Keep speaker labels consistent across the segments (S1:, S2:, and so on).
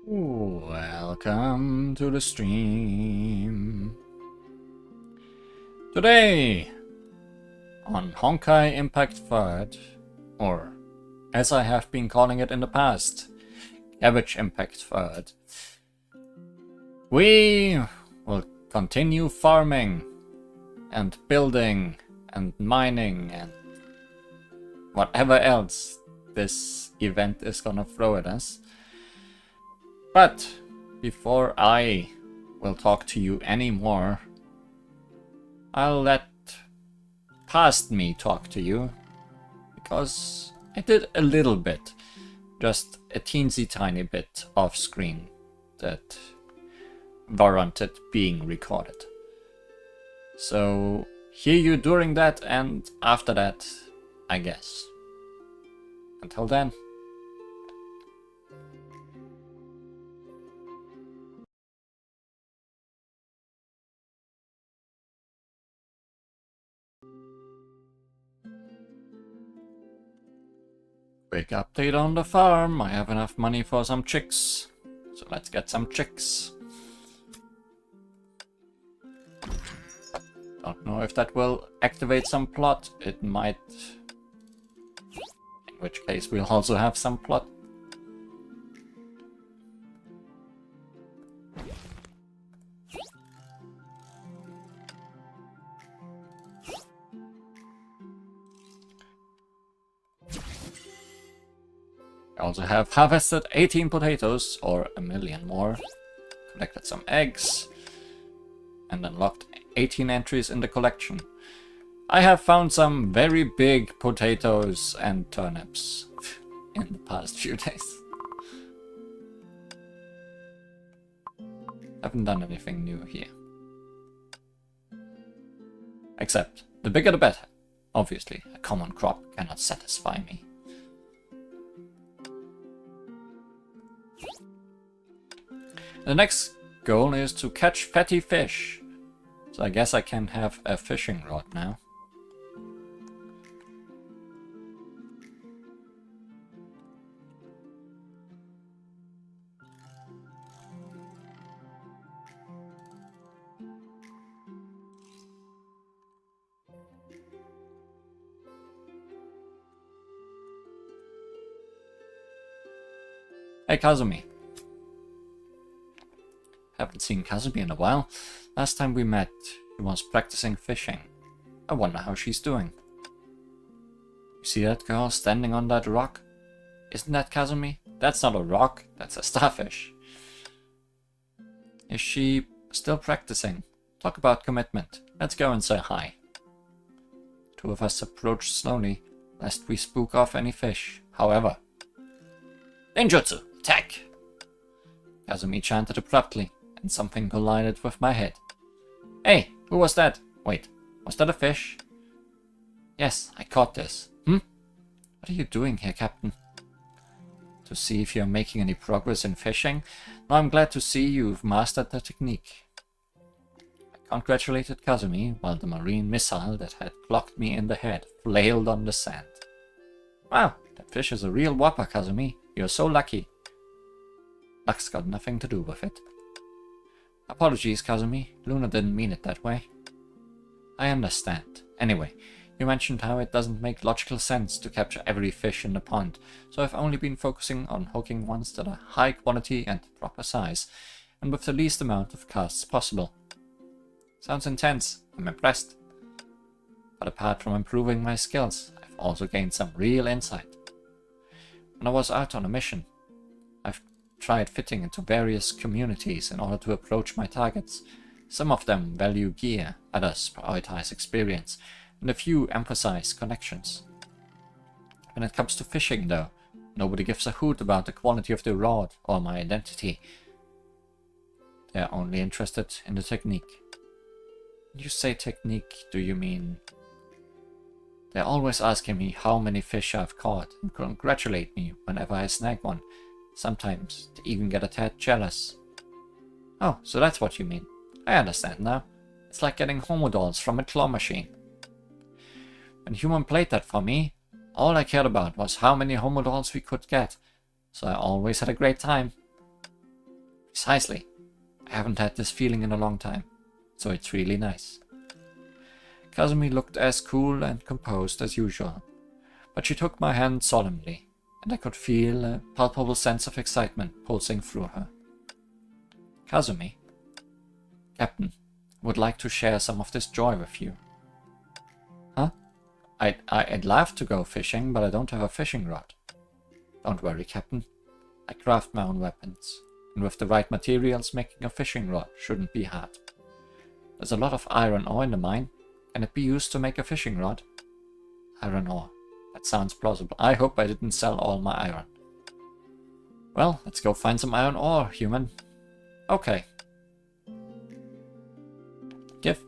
S1: Welcome to the stream. Today, on Honkai Impact 3rd, or as I have been calling it in the past, Cabbage Impact 3rd, we will continue farming and building and mining and whatever else this event is gonna throw at us. But before I will talk to you anymore, I'll let past me talk to you, because I did a little bit, just a teensy tiny bit off screen that warranted being recorded. So hear you during that and after that, I guess. Until then. Quick update on the farm. I have enough money for some chicks. So let's get some chicks. Don't know if that will activate some plot. It might. In which case we'll also have some plot. I also have harvested 18 potatoes, or a million more, collected some eggs, and unlocked 18 entries in the collection. I have found some very big potatoes and turnips in the past few days. Haven't done anything new here. Except, the bigger the better. Obviously, a common crop cannot satisfy me. The next goal is to catch fatty fish. So I guess I can have a fishing rod now. Hey Kazumi. Haven't seen Kazumi in a while. Last time we met, she was practicing fishing. I wonder how she's doing. You see that girl standing on that rock? Isn't that Kazumi? That's not a rock, that's a starfish. Is she still practicing? Talk about commitment. Let's go and say hi. Two of us approach slowly, lest we spook off any fish. However. Ninjutsu! Attack! Kazumi chanted abruptly, and something collided with my head. Hey, who was that? Wait, was that a fish? Yes, I caught this. What are you doing here, Captain? To see if you're making any progress in fishing? No, I'm glad to see you've mastered the technique. I congratulated Kazumi while the marine missile that had clocked me in the head flailed on the sand. Wow, that fish is a real whopper, Kazumi. You're so lucky. Luck's got nothing to do with it. Apologies, Kazumi. Luna didn't mean it that way. I understand. Anyway, you mentioned how it doesn't make logical sense to capture every fish in the pond, so I've only been focusing on hooking ones that are high quality and proper size, and with the least amount of casts possible. Sounds intense. I'm impressed. But apart from improving my skills, I've also gained some real insight. When I was out on a mission, I've tried fitting into various communities in order to approach my targets. Some of them value gear, others prioritize experience, and a few emphasize connections. When it comes to fishing, though, nobody gives a hoot about the quality of the rod or my identity. They're only interested in the technique. When you say technique, do you mean... They're always asking me how many fish I've caught and congratulate me whenever I snag one. Sometimes they even get a tad jealous. Oh, so that's what you mean. I understand now. It's like getting homo dolls from a claw machine. When Human played that for me, all I cared about was how many homo dolls we could get, so I always had a great time. Precisely. I haven't had this feeling in a long time, so it's really nice. Kazumi looked as cool and composed as usual, but she took my hand solemnly, and I could feel a palpable sense of excitement pulsing through her. Kazumi, Captain, would like to share some of this joy with you. Huh? I'd love to go fishing, but I don't have a fishing rod. Don't worry, Captain. I craft my own weapons, and with the right materials, making a fishing rod shouldn't be hard. There's a lot of iron ore in the mine. Can it be used to make a fishing rod? Iron ore. That sounds plausible. I hope I didn't sell all my iron. Well, let's go find some iron ore, human. Okay. Give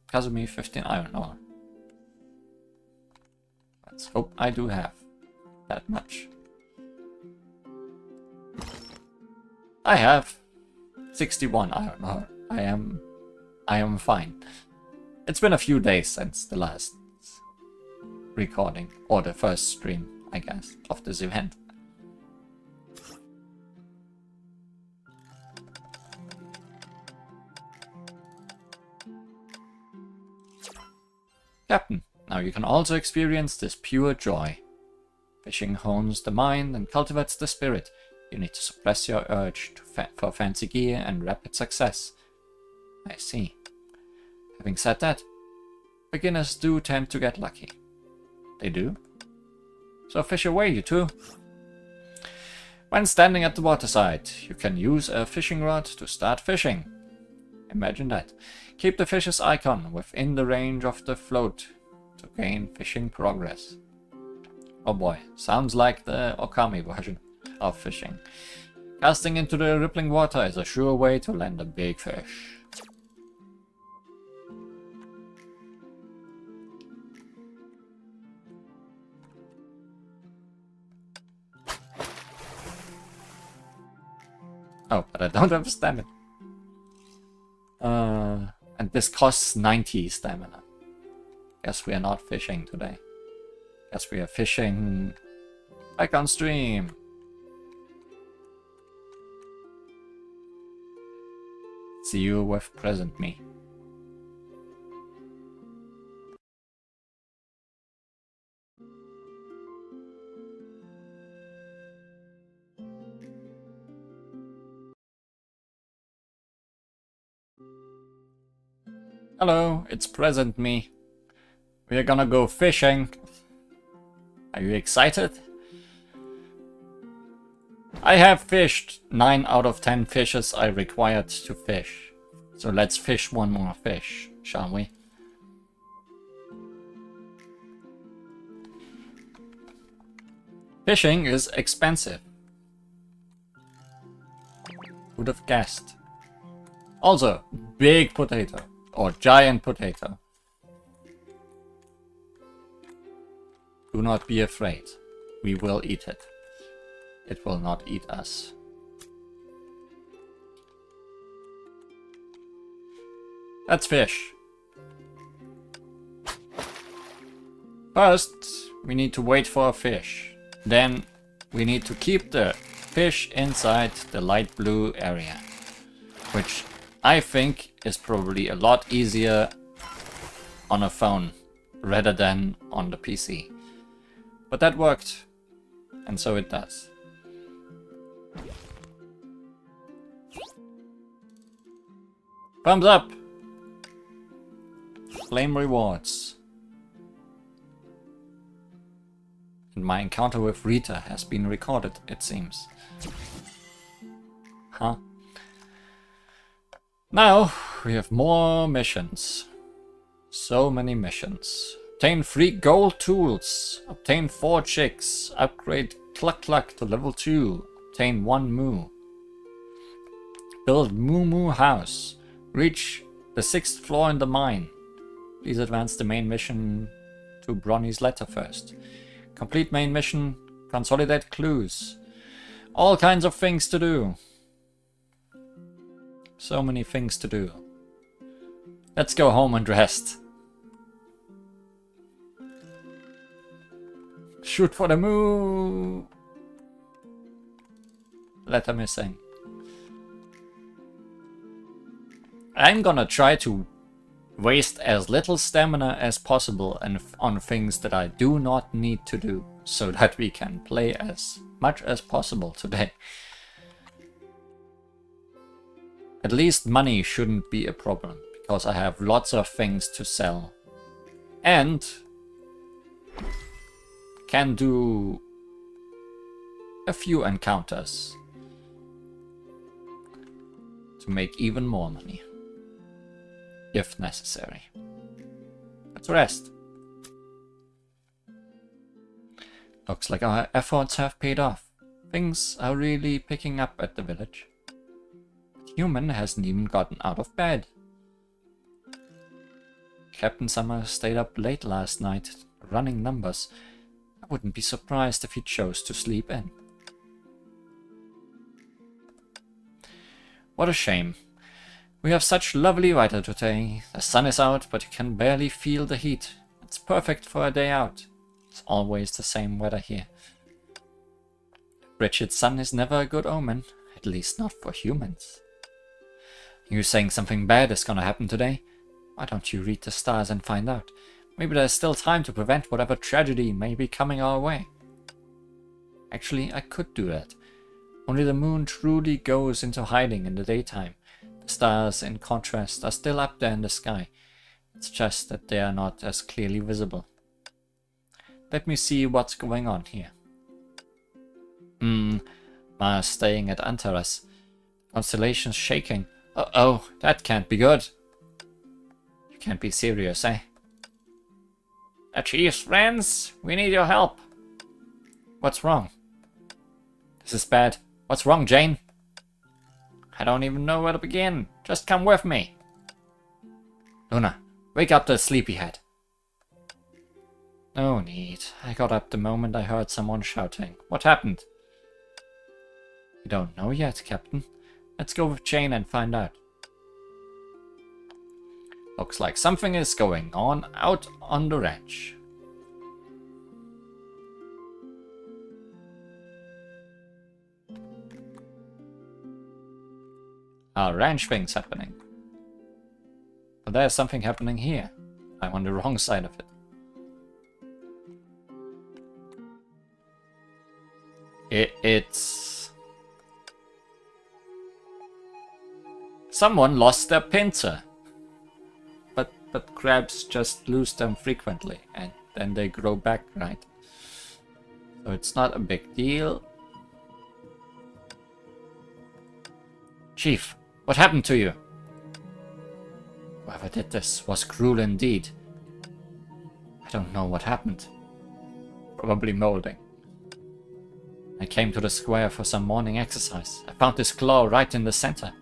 S1: Kazumi 15 iron ore. Let's hope I do have that much. I have 61 iron ore. I am fine. It's been a few days since the last recording, or the first stream, I guess, of this event. Captain, now you can also experience this pure joy. Fishing hones the mind and cultivates the spirit. You need to suppress your urge for fancy gear and rapid success. I see. Having said that, beginners do tend to get lucky. They do? So fish away, you two. When standing at the waterside, you can use a fishing rod to start fishing. Imagine that. Keep the fish's icon within the range of the float to gain fishing progress. Oh boy, sounds like the Okami version of fishing. Casting into the rippling water is a sure way to land a big fish. Oh, but I don't have stamina. And this costs 90 stamina. Guess we are not fishing today. Guess we are fishing back on stream. See you with present me. Hello, it's present me. We are gonna go fishing. Are you excited? I have fished 9 out of 10 fishes I required to fish. So let's fish one more fish, shall we? Fishing is expensive. Would have guessed. Also, big potato. Or giant potato. Do not be afraid. We will eat it. It will not eat us. Let's fish. First, we need to wait for a fish. Then, we need to keep the fish inside the light blue area. Which I think is probably a lot easier on a phone rather than on the PC. But that worked, and so it does. Thumbs up! Flame rewards. And my encounter with Rita has been recorded, it seems. Huh? Now, we have more missions. So many missions. Obtain 3 gold tools. Obtain 4 chicks. Upgrade Cluck Cluck to level 2. Obtain 1 moo. Build Moo Moo House. Reach the 6th floor in the mine. Please advance the main mission to Bronny's letter first. Complete main mission. Consolidate clues. All kinds of things to do. So many things to do. Let's go home and rest. Shoot for the moon. Letter missing. I'm gonna try to waste as little stamina as possible on things that I do not need to do, so that we can play as much as possible today. At least money shouldn't be a problem, because I have lots of things to sell. And can do a few encounters to make even more money, if necessary. Let's rest. Looks like our efforts have paid off. Things are really picking up at the village. The human hasn't even gotten out of bed. Captain Summer stayed up late last night, running numbers. I wouldn't be surprised if he chose to sleep in. What a shame. We have such lovely weather today. The sun is out, but you can barely feel the heat. It's perfect for a day out. It's always the same weather here. Frigid sun is never a good omen, at least not for humans. You saying something bad is gonna happen today? Why don't you read the stars and find out? Maybe there's still time to prevent whatever tragedy may be coming our way. Actually, I could do that. Only the moon truly goes into hiding in the daytime. The stars, in contrast, are still up there in the sky. It's just that they are not as clearly visible. Let me see what's going on here. Ma's staying at Antares. Constellation's shaking. Oh, that can't be good. You can't be serious, eh? The chief's friends, we need your help. What's wrong? This is bad. What's wrong, Jane? I don't even know where to begin. Just come with me. Luna, wake up the sleepyhead. No need. I got up the moment I heard someone shouting. What happened? We don't know yet, Captain. Let's go with Jane and find out. Looks like something is going on out on the ranch. Ranch things happening. But there's something happening here. I'm on the wrong side of it. It's... Someone lost their pincer. But crabs just lose them frequently, and then they grow back, right? So it's not a big deal. Chief, what happened to you? Whoever did this was cruel indeed. I don't know what happened. Probably molding. I came to the square for some morning exercise. I found this claw right in the center.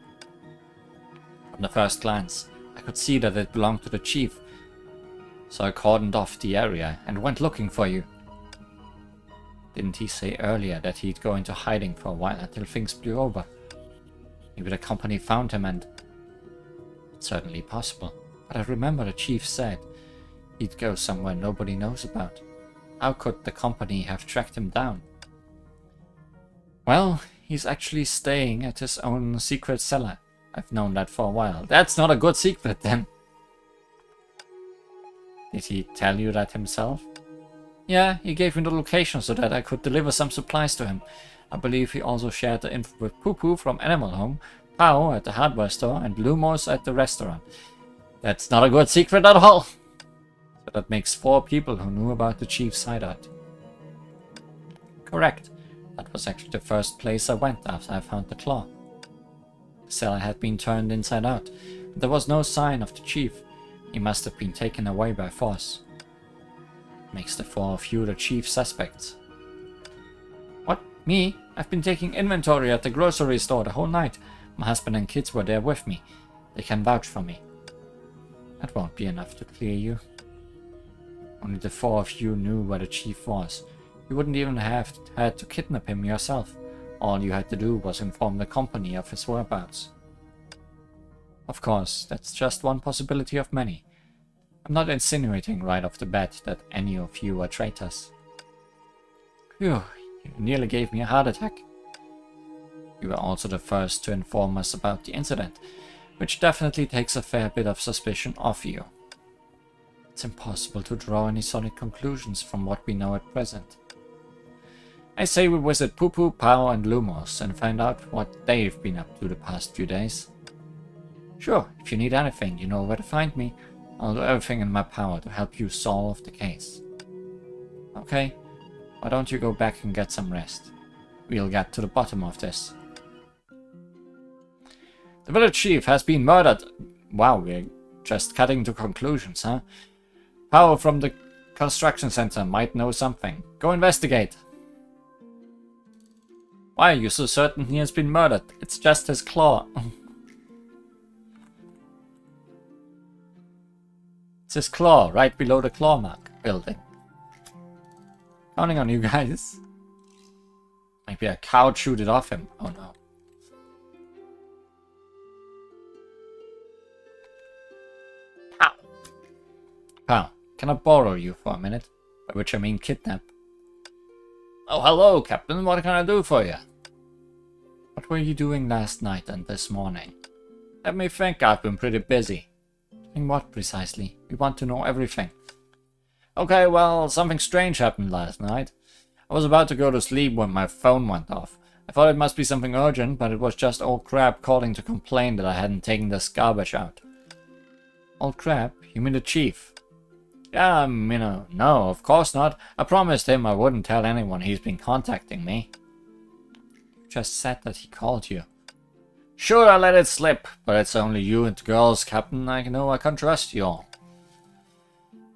S1: From the first glance, I could see that it belonged to the chief. So I cordoned off the area and went looking for you. Didn't he say earlier that he'd go into hiding for a while until things blew over? Maybe the company found him and... It's certainly possible. But I remember the chief said he'd go somewhere nobody knows about. How could the company have tracked him down? Well, he's actually staying at his own secret cellar. I've known that for a while. That's not a good secret then. Did he tell you that himself? Yeah, he gave me the location so that I could deliver some supplies to him. I believe he also shared the info with Poo Poo from Animal Home, Pao at the hardware store, and Lumos at the restaurant. That's not a good secret at all. So that makes 4 people who knew about the chief's hideout. Correct. That was actually the first place I went after I found the claw. The cellar had been turned inside out. There was no sign of the chief. He must have been taken away by force. Makes the 4 of you the chief suspects. What? Me? I've been taking inventory at the grocery store the whole night. My husband and kids were there with me. They can vouch for me. That won't be enough to clear you. Only the 4 of you knew where the chief was. You wouldn't even have had to kidnap him yourself. All you had to do was inform the company of his whereabouts. Of course, that's just one possibility of many. I'm not insinuating right off the bat that any of you are traitors. Phew, you nearly gave me a heart attack. You were also the first to inform us about the incident. which definitely takes a fair bit of suspicion off you. It's impossible to draw any solid conclusions from what we know at present. I say we visit Poo-Poo, Pao, and Lumos and find out what they've been up to the past few days. Sure, if you need anything, you know where to find me. I'll do everything in my power to help you solve the case. Okay, why don't you go back and get some rest? We'll get to the bottom of this. The village chief has been murdered. Wow, we're just cutting to conclusions, huh? Pao from the construction center might know something. Go investigate. Why are you so certain he has been murdered? It's just his claw. It's his claw, right below the claw mark building. Counting on you guys. Maybe a cow chewed it off him. Oh no. Pow. Pow, can I borrow you for a minute? By which I mean kidnap. Oh, hello, Captain. What can I do for you? What were you doing last night and this morning? Let me think. I've been pretty busy. Doing what precisely? We want to know everything. Okay, well, something strange happened last night. I was about to go to sleep when my phone went off. I thought it must be something urgent, but it was just old Crab calling to complain that I hadn't taken this garbage out. Old Crab? You mean the chief? Yeah, no, of course not. I promised him I wouldn't tell anyone he's been contacting me. You just said that he called you. Sure, I let it slip, but it's only you and the girls, Captain. I know I can't trust you all.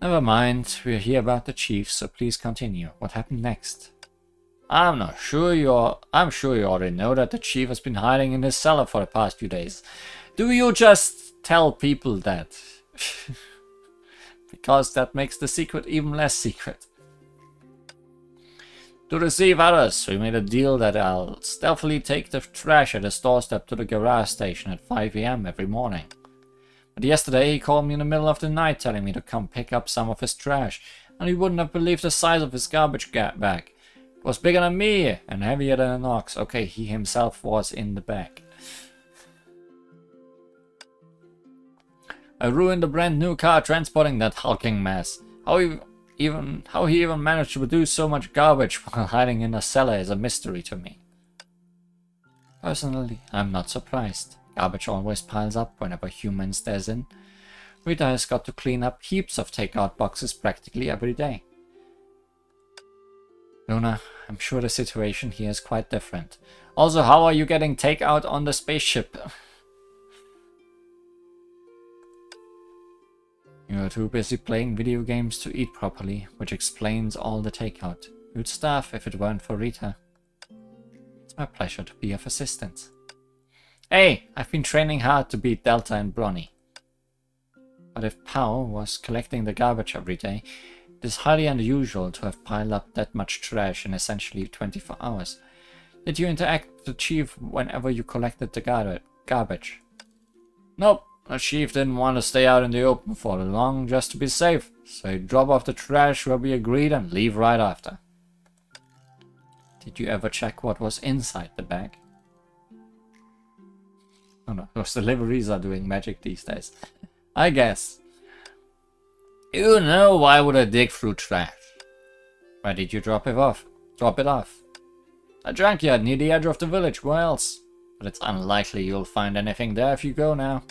S1: Never mind, we're here about the chief, so please continue. What happened next? I'm sure you already know that the chief has been hiding in his cellar for the past few days. Do you just tell people that? Because that makes the secret even less secret. To deceive others, we made a deal that I'll stealthily take the trash at his doorstep to the garage station at 5 AM every morning. But yesterday he called me in the middle of the night telling me to come pick up some of his trash, and you wouldn't have believed the size of his garbage bag. It was bigger than me and heavier than an ox. Okay, he himself was in the bag. I ruined a brand new car transporting that hulking mess. How he even managed to produce so much garbage while hiding in a cellar is a mystery to me. Personally, I'm not surprised. Garbage always piles up whenever human stares in. Rita has got to clean up heaps of takeout boxes practically every day. Luna, I'm sure the situation here is quite different. Also, how are you getting takeout on the spaceship? You're too busy playing video games to eat properly, which explains all the takeout. You'd starve if it weren't for Rita. It's my pleasure to be of assistance. Hey, I've been training hard to beat Delta and Bronny. But if Pao was collecting the garbage every day, it is highly unusual to have piled up that much trash in essentially 24 hours. Did you interact with the chief whenever you collected the garbage? Nope. The chief didn't want to stay out in the open for long just to be safe, so he'd drop off the trash where we agreed and leave right after. Did you ever check what was inside the bag? Oh no, those deliveries are doing magic these days. I guess. You know, why would I dig through trash? Where did you drop it off? A junkyard near the edge of the village, where else? But it's unlikely you'll find anything there if you go now.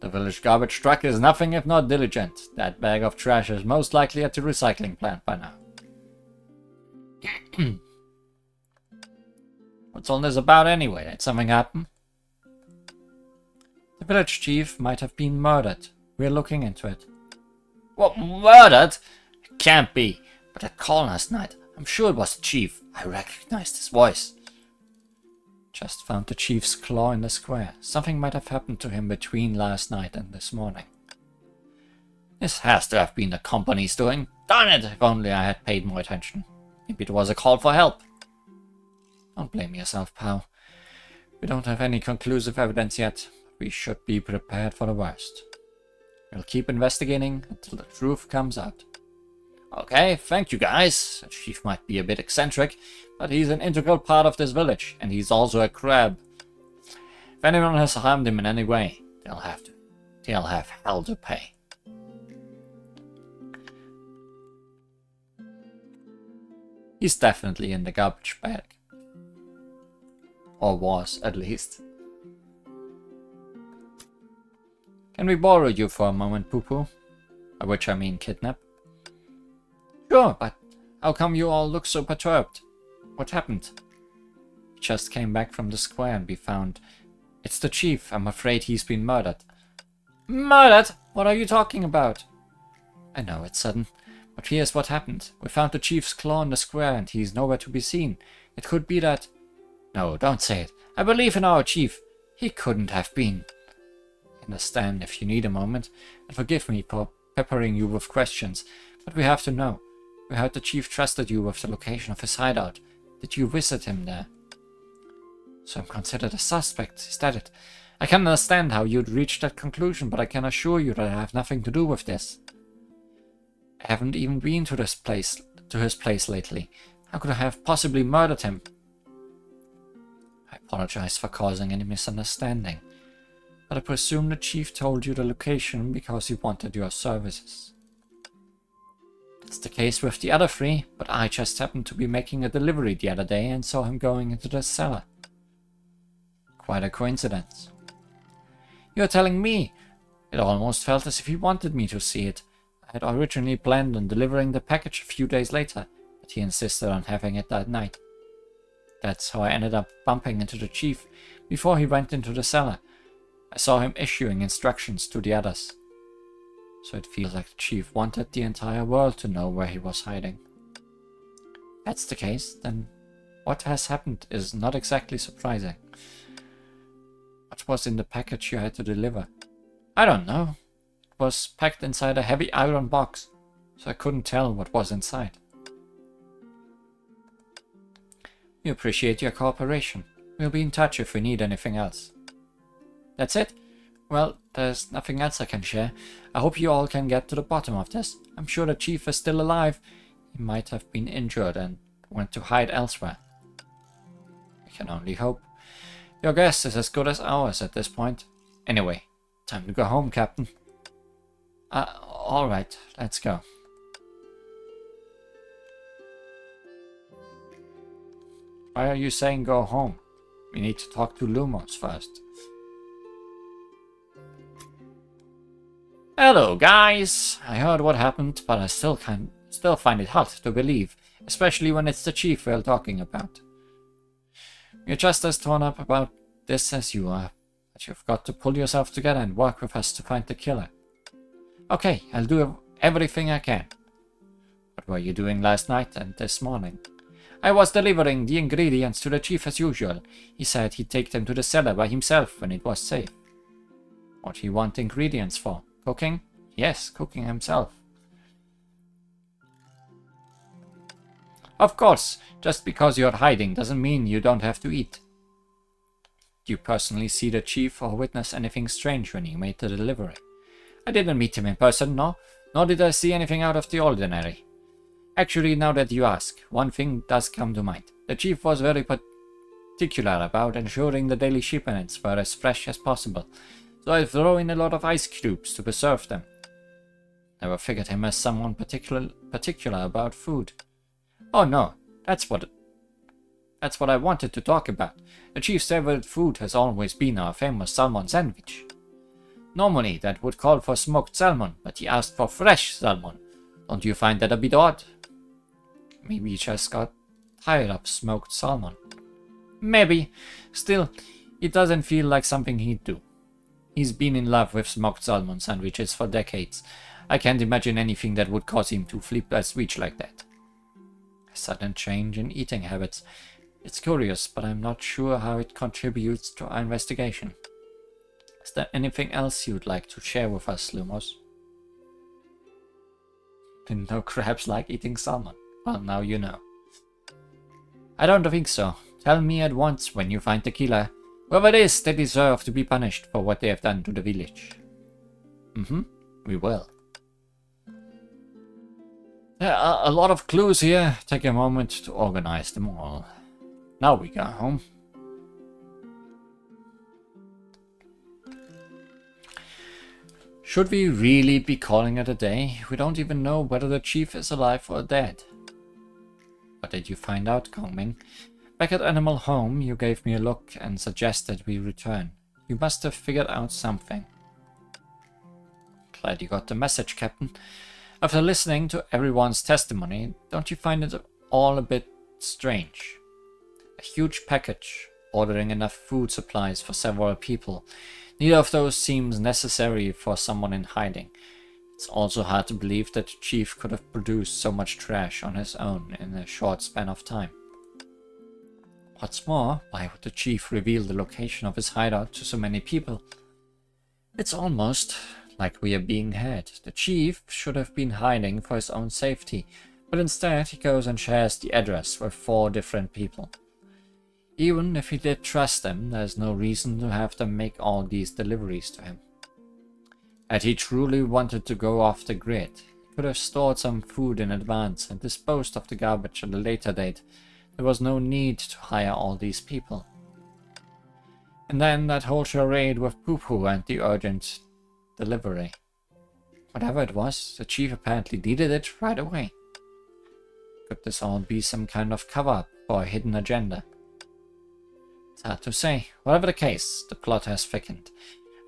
S1: The village garbage truck is nothing if not diligent. That bag of trash is most likely at the recycling plant by now. What's all this about anyway? Did something happen? The village chief might have been murdered. We're looking into it. What, murdered? It can't be. But that call last night, I'm sure it was the chief. I recognized his voice. Just found the chief's claw in the square. Something might have happened to him between last night and this morning. This has to have been the company's doing. Darn it, if only I had paid more attention. Maybe it was a call for help. Don't blame yourself, pal. We don't have any conclusive evidence yet. We should be prepared for the worst. We'll keep investigating until the truth comes out. Okay, thank you guys. The chief might be a bit eccentric, but he's an integral part of this village, and he's also a crab. If anyone has harmed him in any way, They'll have hell to pay. He's definitely in the garbage bag. Or was, at least. Can we borrow you for a moment, Poo-Poo? By which I mean kidnap. Sure, but how come you all look so perturbed? What happened? We just came back from the square and we found... It's the chief. I'm afraid he's been murdered. Murdered? What are you talking about? I know, it's sudden. But here's what happened. We found the chief's claw in the square and he's nowhere to be seen. It could be that... No, don't say it. I believe in our chief. He couldn't have been. I understand if you need a moment. And forgive me for peppering you with questions. But we have to know. We heard the chief trusted you with the location of his hideout. Did you visit him there? So I'm considered a suspect, is that it? I can understand how you'd reach that conclusion, but I can assure you that I have nothing to do with this. I haven't even been to his place lately. How could I have possibly murdered him? I apologize for causing any misunderstanding, but I presume the chief told you the location because he wanted your services. That's the case with the other three, but I just happened to be making a delivery the other day and saw him going into the cellar. Quite a coincidence. You're telling me? It almost felt as if he wanted me to see it. I had originally planned on delivering the package a few days later, but he insisted on having it that night. That's how I ended up bumping into the chief before he went into the cellar. I saw him issuing instructions to the others. So it feels like the chief wanted the entire world to know where he was hiding. If that's the case, then what has happened is not exactly surprising. What was in the package you had to deliver? I don't know. It was packed inside a heavy iron box, so I couldn't tell what was inside. We appreciate your cooperation. We'll be in touch if we need anything else. That's it? Well, there's nothing else I can share. I hope you all can get to the bottom of this. I'm sure the chief is still alive. He might have been injured and went to hide elsewhere. I can only hope. Your guess is as good as ours at this point. Anyway, time to go home, Captain. Alright, let's go. Why are you saying go home? We need to talk to Lumos first. Hello, guys. I heard what happened, but I still find it hard to believe, especially when it's the chief we're talking about. You're just as torn up about this as you are, but you've got to pull yourself together and work with us to find the killer. Okay, I'll do everything I can. What were you doing last night and this morning? I was delivering the ingredients to the chief as usual. He said he'd take them to the cellar by himself when it was safe. What do you want ingredients for? Cooking? Yes, cooking himself. Of course, just because you're hiding doesn't mean you don't have to eat. Do you personally see the chief or witness anything strange when you made the delivery? I didn't meet him in person, no, nor did I see anything out of the ordinary. Actually, now that you ask, one thing does come to mind. The chief was very particular about ensuring the daily shipments were as fresh as possible, so I throw in a lot of ice cubes to preserve them. Never figured him as someone particular about food. Oh no, that's what I wanted to talk about. The chief's favorite food has always been our famous salmon sandwich. Normally that would call for smoked salmon, but he asked for fresh salmon. Don't you find that a bit odd? Maybe he just got tired of smoked salmon. Maybe. Still, it doesn't feel like something he'd do. He's been in love with smoked salmon sandwiches for decades. I can't imagine anything that would cause him to flip that switch like that. A sudden change in eating habits. It's curious, but I'm not sure how it contributes to our investigation. Is there anything else you'd like to share with us, Lumos? Didn't know crabs like eating salmon. Well, now you know. I don't think so. Tell me at once when you find the killer. Whoever it is, they deserve to be punished for what they have done to the village. We will. There are a lot of clues here. Take a moment to organize them all. Now we go home. Should we really be calling it a day? We don't even know whether the chief is alive or dead. What did you find out, Gongming? Back at Animal Home, you gave me a look and suggested we return. You must have figured out something. Glad you got the message, Captain. After listening to everyone's testimony, don't you find it all a bit strange? A huge package, ordering enough food supplies for several people. Neither of those seems necessary for someone in hiding. It's also hard to believe that the chief could have produced so much trash on his own in a short span of time. What's more, why would the chief reveal the location of his hideout to so many people? It's almost like we are being had. The chief should have been hiding for his own safety, but instead he goes and shares the address with 4 different people. Even if he did trust them, there's no reason to have them make all these deliveries to him. Had he truly wanted to go off the grid, he could have stored some food in advance and disposed of the garbage at a later date. There was no need to hire all these people. And then that whole charade with Poo-Poo and the urgent delivery. Whatever it was, the chief apparently needed it right away. Could this all be some kind of cover-up for a hidden agenda? It's hard to say. Whatever the case, the plot has thickened.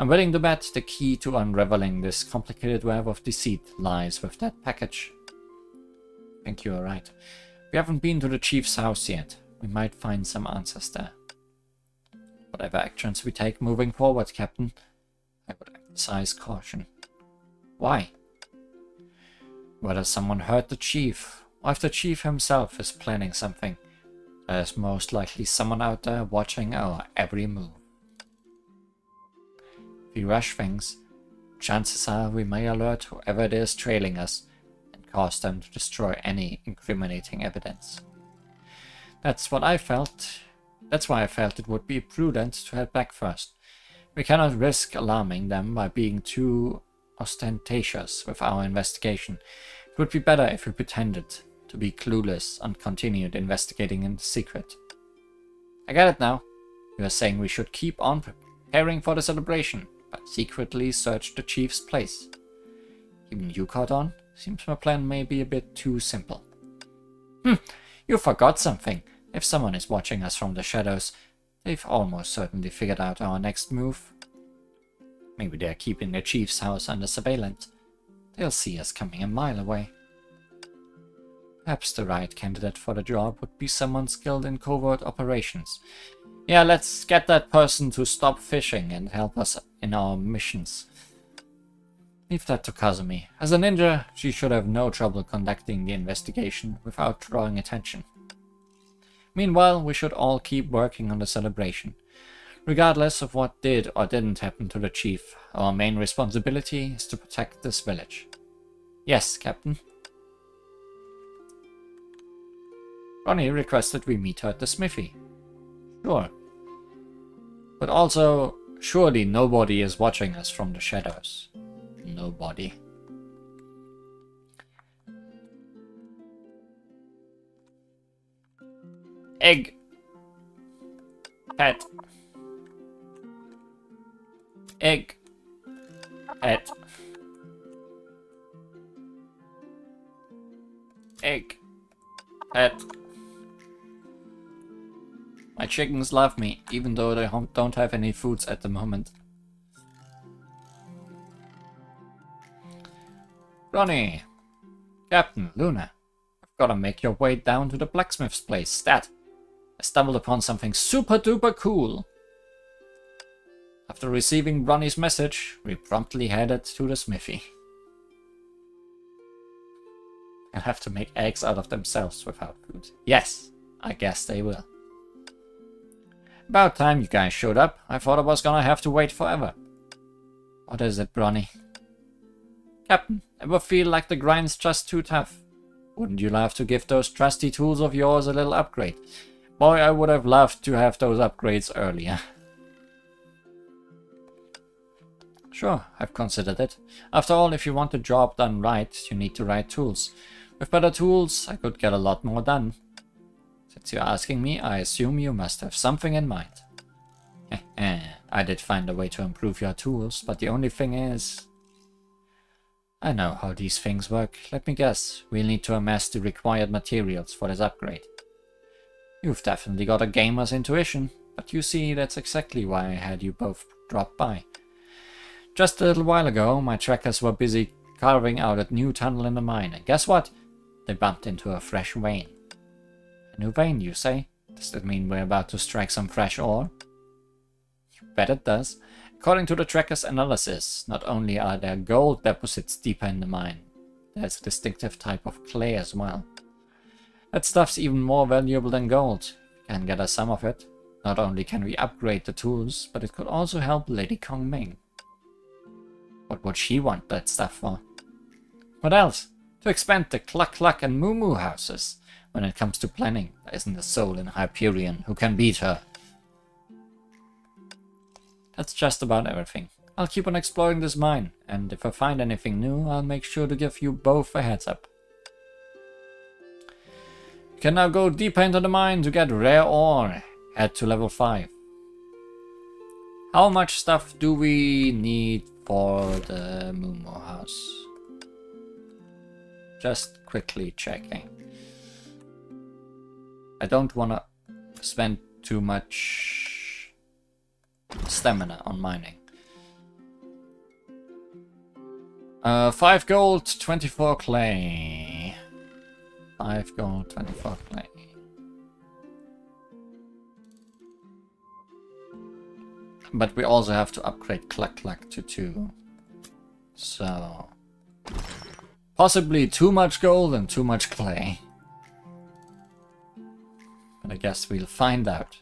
S1: I'm willing to bet the key to unraveling this complicated web of deceit lies with that package. I think you are right. We haven't been to the chief's house yet. We might find some answers there. Whatever actions we take moving forward, Captain, I would emphasize caution. Why? Whether someone hurt the chief, or if the chief himself is planning something, there's most likely someone out there watching our every move. If we rush things, chances are we may alert whoever it is trailing us and cause them to destroy any incriminating evidence. That's why I felt it would be prudent to head back first. We cannot risk alarming them by being too ostentatious with our investigation. It would be better if we pretended to be clueless and continued investigating in secret. I get it now. You are saying we should keep on preparing for the celebration, but secretly search the chief's place. Even you caught on? Seems my plan may be a bit too simple. You forgot something. If someone is watching us from the shadows, they've almost certainly figured out our next move. Maybe they're keeping the chief's house under surveillance. They'll see us coming a mile away. Perhaps the right candidate for the job would be someone skilled in covert operations. Yeah, let's get that person to stop fishing and help us in our missions. Leave that to Kazumi. As a ninja, she should have no trouble conducting the investigation without drawing attention. Meanwhile, we should all keep working on the celebration. Regardless of what did or didn't happen to the chief, our main responsibility is to protect this village. Yes, Captain. Ronnie requested we meet her at the smithy. Sure. But also, surely nobody is watching us from the shadows. Nobody. Egg. Pet. Egg. Pet. Egg. Pet. My chickens love me, even though they don't have any foods at the moment. Ronnie! Captain, Luna, I've gotta make your way down to the blacksmith's place, stat! I stumbled upon something super duper cool. After receiving Ronnie's message, we promptly headed to the smithy. They'll have to make eggs out of themselves without food. Yes, I guess they will. About time you guys showed up. I thought I was gonna have to wait forever. What is it, Ronnie? Captain, ever feel like the grind's just too tough? Wouldn't you love to give those trusty tools of yours a little upgrade? Boy, I would have loved to have those upgrades earlier. Sure, I've considered it. After all, if you want the job done right, you need the right tools. With better tools, I could get a lot more done. Since you're asking me, I assume you must have something in mind. I did find a way to improve your tools, but the only thing is... I know how these things work. Let me guess. We'll need to amass the required materials for this upgrade. You've definitely got a gamer's intuition, but you see, that's exactly why I had you both drop by. Just a little while ago, my trackers were busy carving out a new tunnel in the mine, and guess what? They bumped into a fresh vein. A new vein, you say? Does that mean we're about to strike some fresh ore? You bet it does. According to the tracker's analysis, not only are there gold deposits deeper in the mine, there's a distinctive type of clay as well. That stuff's even more valuable than gold. Can get us some of it. Not only can we upgrade the tools, but it could also help Lady Kong Ming. What would she want that stuff for? What else? To expand the Cluck Cluck and Moo Moo houses. When it comes to planning, there isn't a soul in Hyperion who can beat her. That's just about everything. I'll keep on exploring this mine, and if I find anything new, I'll make sure to give you both a heads up. You can now go deeper into the mine to get rare ore. Head to level 5. How much stuff do we need for the Moo Moo house? Just quickly checking. I don't want to spend too much stamina on mining. 5 gold, 24 clay. 5 gold, 24 clay. But we also have to upgrade Cluck Cluck to 2. So possibly too much gold and too much clay. But I guess we'll find out.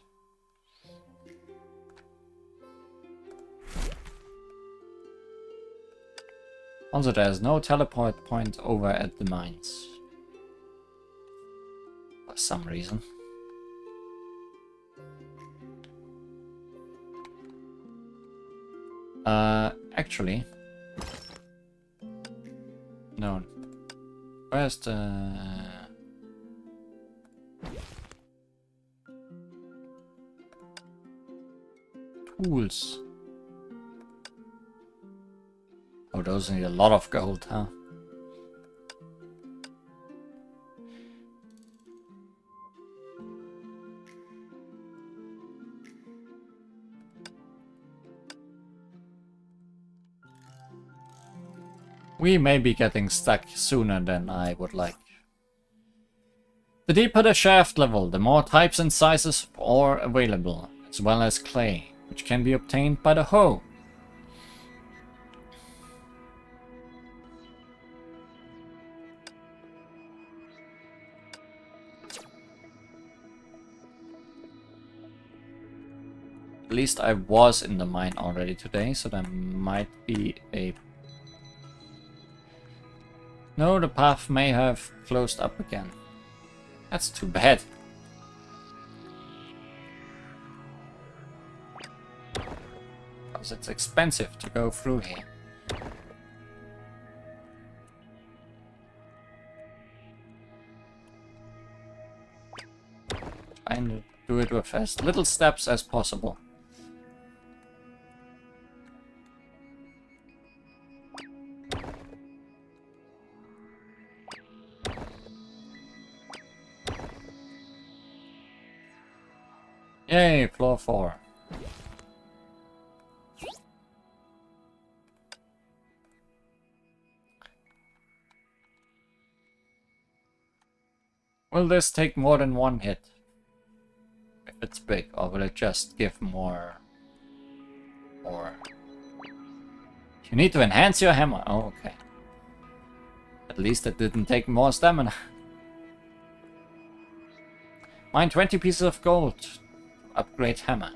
S1: Also, there's no teleport point over at the mines. For some reason. Actually... No. Where's the... tools? Oh, those need a lot of gold, huh? We may be getting stuck sooner than I would like. The deeper the shaft level, the more types and sizes of ore available, as well as clay, which can be obtained by the hoe. At least I was in the mine already today, so there might be a... No, the path may have closed up again. That's too bad. Because it's expensive to go through here. Trying to do it with as little steps as possible. Yay, floor 4. Will this take more than one hit? If it's big, or will it just give more? Or... You need to enhance your hammer. Oh, okay. At least it didn't take more stamina. Mine 20 pieces of gold. Upgrade hammer.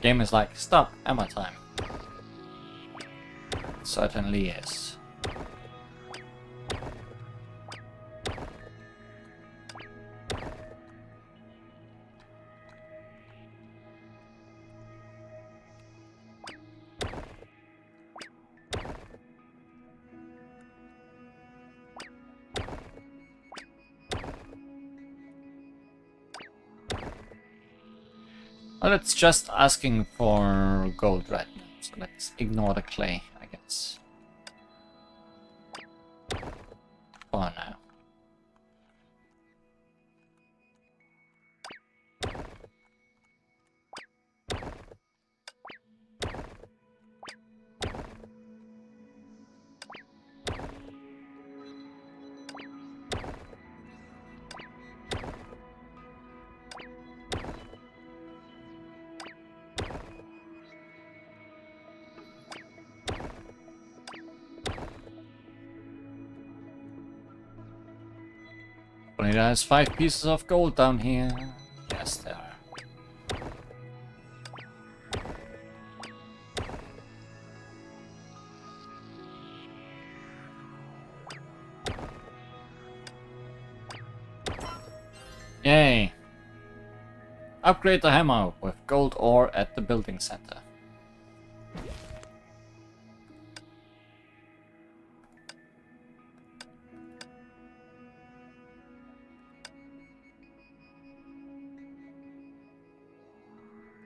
S1: Game is like, stop, hammer time. It certainly is. Well, it's just asking for gold right now, so let's ignore the clay, I guess. For now. Only there's 5 pieces of gold down here. Yes, there are. Yay! Upgrade the hammer with gold ore at the building center.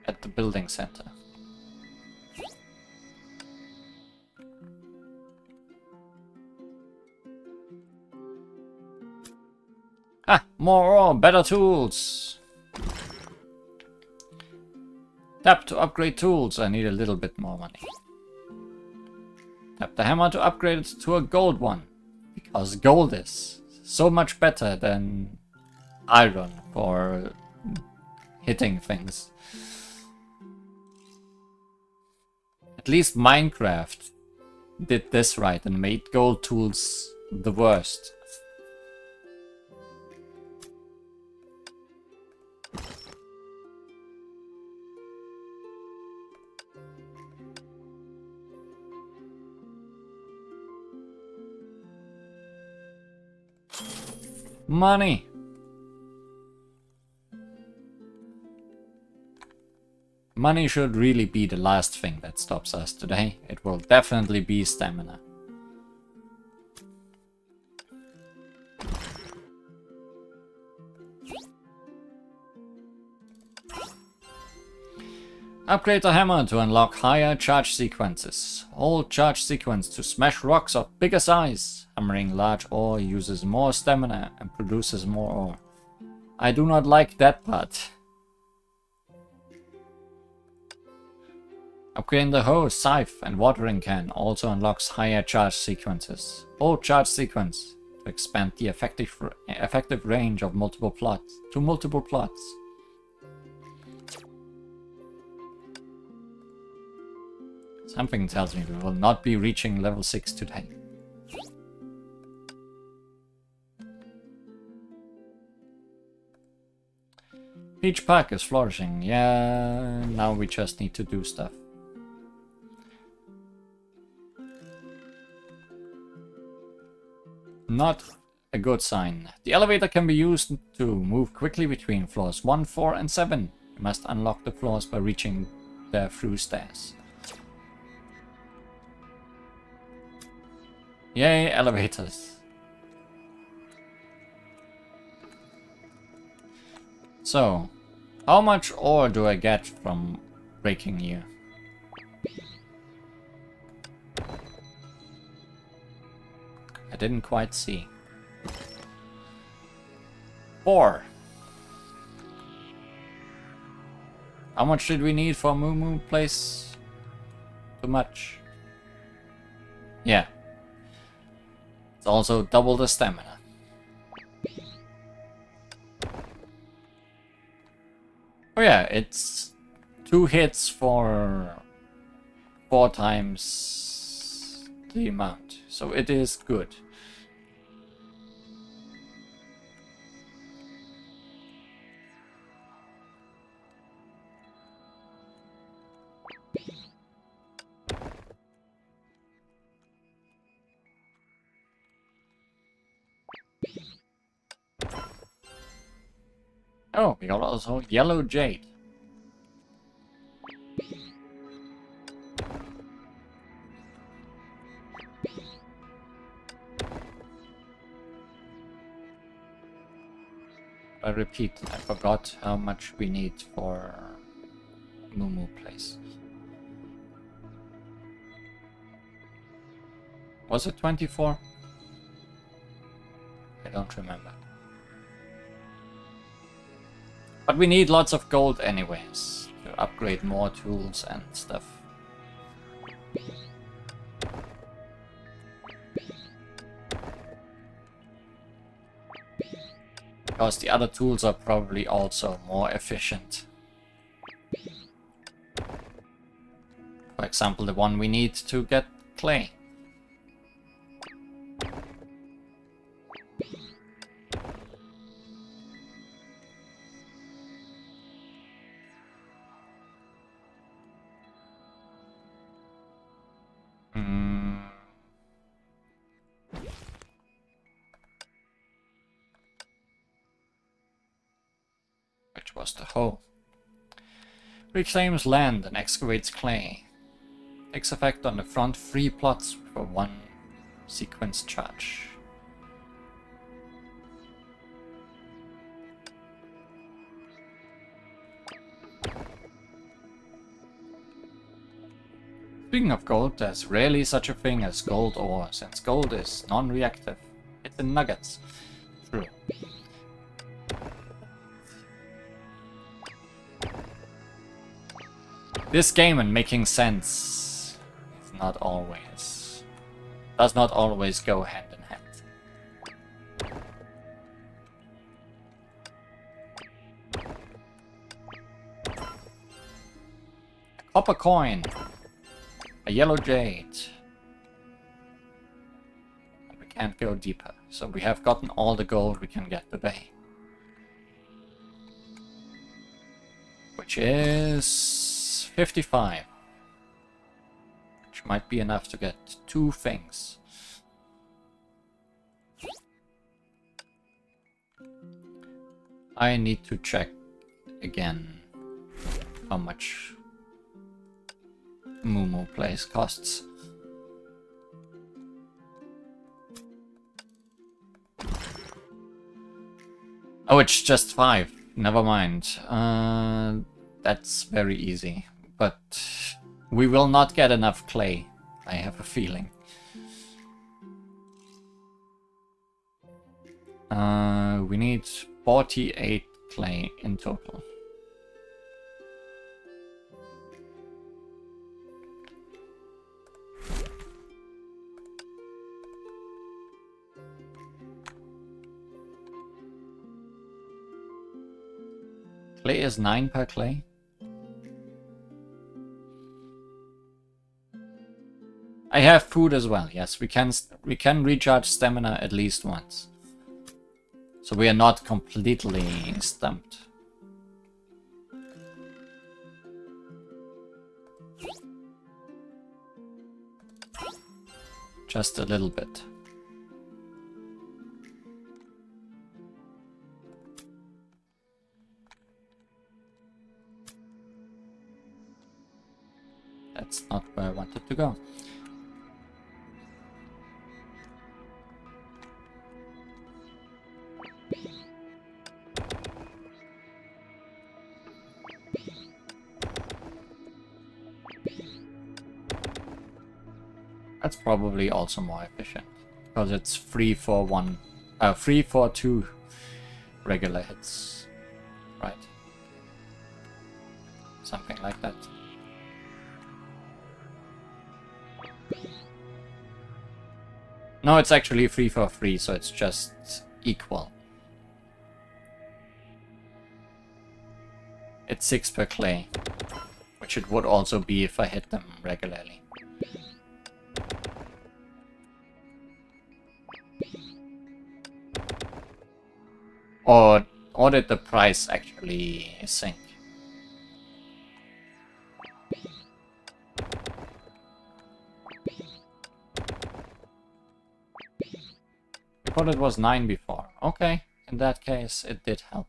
S1: At the building center. Ah, more ore, better tools. Tap to upgrade tools. I need a little bit more money. Tap the hammer to upgrade it to a gold one. Because gold is so much better than iron for hitting things. At least Minecraft did this right and made gold tools the worst. Money! Money should really be the last thing that stops us today. It will definitely be stamina. Upgrade the hammer to unlock higher charge sequences. Hold charge sequence to smash rocks of bigger size. Hammering large ore uses more stamina and produces more ore. I do not like that part. Upgrading the hoe, scythe and watering can also unlocks higher charge sequences. Hold charge sequence to expand the effective range of multiple plots to multiple plots. Something tells me we will not be reaching level 6 today. Peach Park is flourishing. Yeah, now we just need to do stuff. Not a good sign. The elevator can be used to move quickly between floors 1, 4 and 7. You must unlock the floors by reaching there through stairs. Yay, elevators. So, how much ore do I get from breaking you? I didn't quite see. 4. How much did we need for Moo Moo Place? Too much. Yeah. It's also double the stamina. Oh yeah, it's 2 hits for 4 times the amount. So it is good. Oh, we got also yellow jade. I repeat, I forgot how much we need for Moo place? Was it 24? I don't remember. But we need lots of gold anyways to upgrade more tools and stuff. Because the other tools are probably also more efficient. For example, the one we need to get clay. Which was the hoe. Reclaims land and excavates clay. Takes effect on the front 3 plots for 1 sequence charge. Speaking of gold, there's rarely such a thing as gold ore, since gold is non-reactive. It's in nuggets. True. This game and making sense is not always... does not always go hand in hand. A copper coin. A yellow jade. And we can't go deeper, so we have gotten all the gold we can get today. Which is 55. Which might be enough to get 2 things. I need to check again how much Moo place costs. Oh, it's just 5. Never mind. That's very easy. But we will not get enough clay, I have a feeling. We need 48 clay in total. Clay is 9 per clay. I have food as well. Yes, we can recharge stamina at least once. So we are not completely stumped. Just a little bit. That's not where I wanted to go. That's probably also more efficient, because it's 3 for 2 regular hits, right? Something like that. No, it's actually 3 for 3, so it's just equal. It's 6 per clay, which it would also be if I hit them regularly. Or did the price actually sink? I thought it was 9 before. Okay, in that case it did help.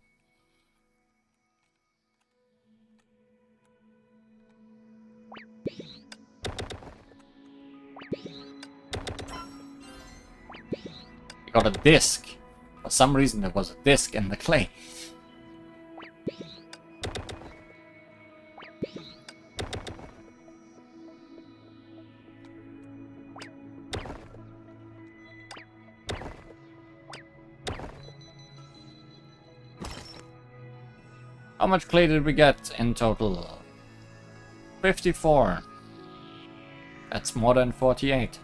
S1: We got a disc. For some reason there was a disc in the clay. How much clay did we get in total? 54. That's more than 48.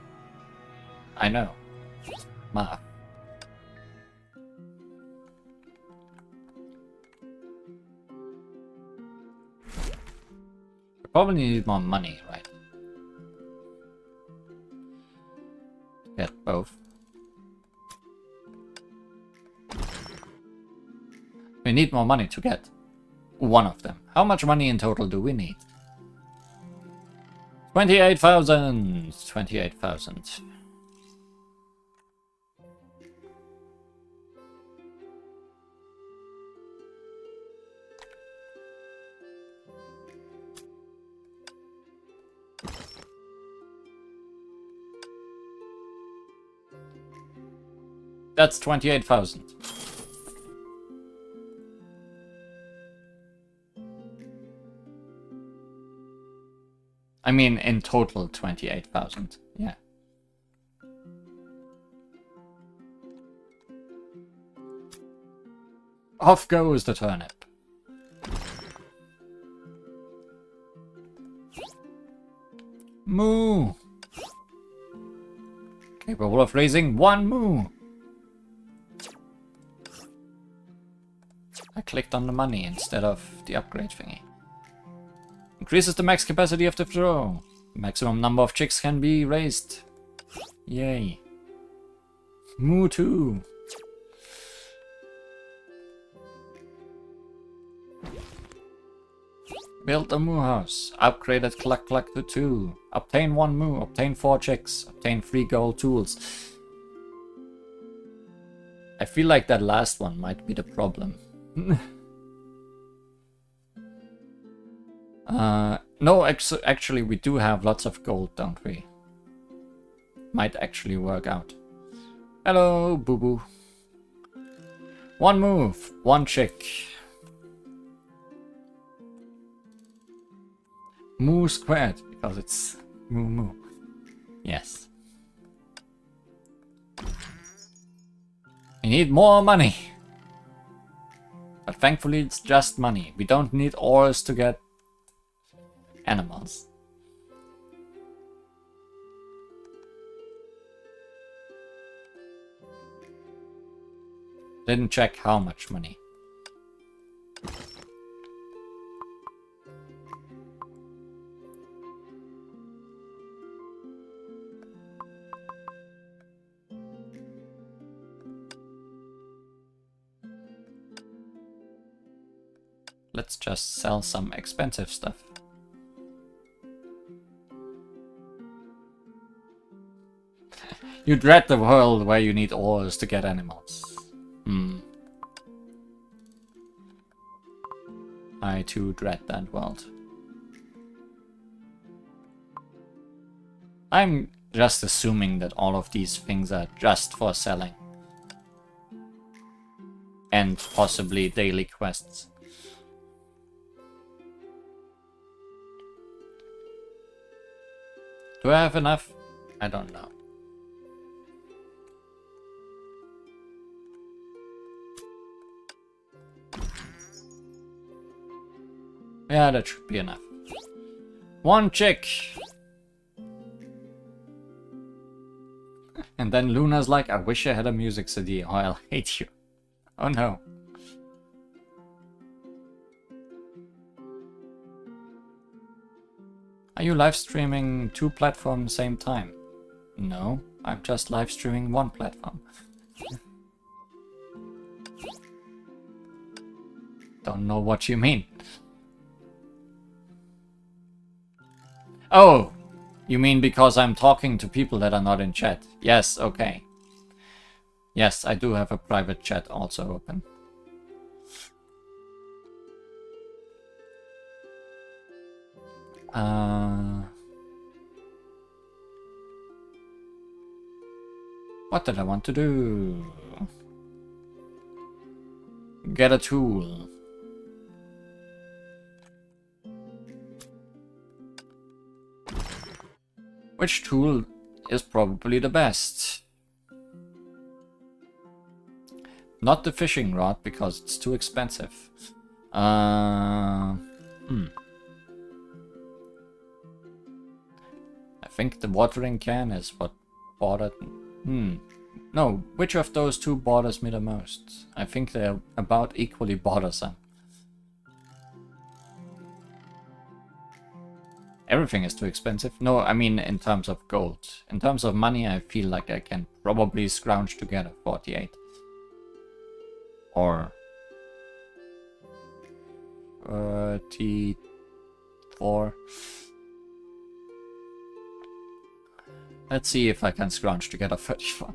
S1: I know. Math. We probably need more money, right? Get both. We need more money to get one of them. How much money in total do we need? 28,000! 28,000. That's 28,000. I mean, in total, 28,000. Yeah. Off goes the turnip. Moo! Capable of raising 1 moo. I clicked on the money instead of the upgrade thingy. Increases the max capacity of the throw. Maximum number of chicks can be raised. Yay. Moo 2. Build a moo house. Upgraded Cluck Cluck to 2. Obtain 1 moo. Obtain 4 chicks. Obtain 3 gold tools. I feel like that last one might be the problem. No, actually we do have lots of gold, don't we? Might actually work out. Hello, boo-boo. 1 move, 1 chick. Moo squared, because it's moo moo. Yes. We need more money. But thankfully it's just money. We don't need ores to get animals. Didn't check how much money. Let's just sell some expensive stuff. You dread the world where you need ores to get animals. I too dread that world. I'm just assuming that all of these things are just for selling. And possibly daily quests. Do I have enough? I don't know. Yeah, that should be enough. 1 chick! And then Luna's like, I wish I had a music CD or I'll hate you. Oh no. Are you live streaming 2 platforms same time? No, I'm just live streaming 1 platform. Don't know what you mean. Oh, you mean because I'm talking to people that are not in chat? Yes, okay. Yes, I do have a private chat also open. What did I want to do? Get a tool. Which tool is probably the best? Not the fishing rod, because it's too expensive. I think the watering can is what bothered. No, which of those two bothers me the most? I think they're about equally bothersome. Everything is too expensive. No, I mean in terms of gold. In terms of money, I feel like I can probably scrounge together 48. Or 34. Let's see if I can scrounge together 34.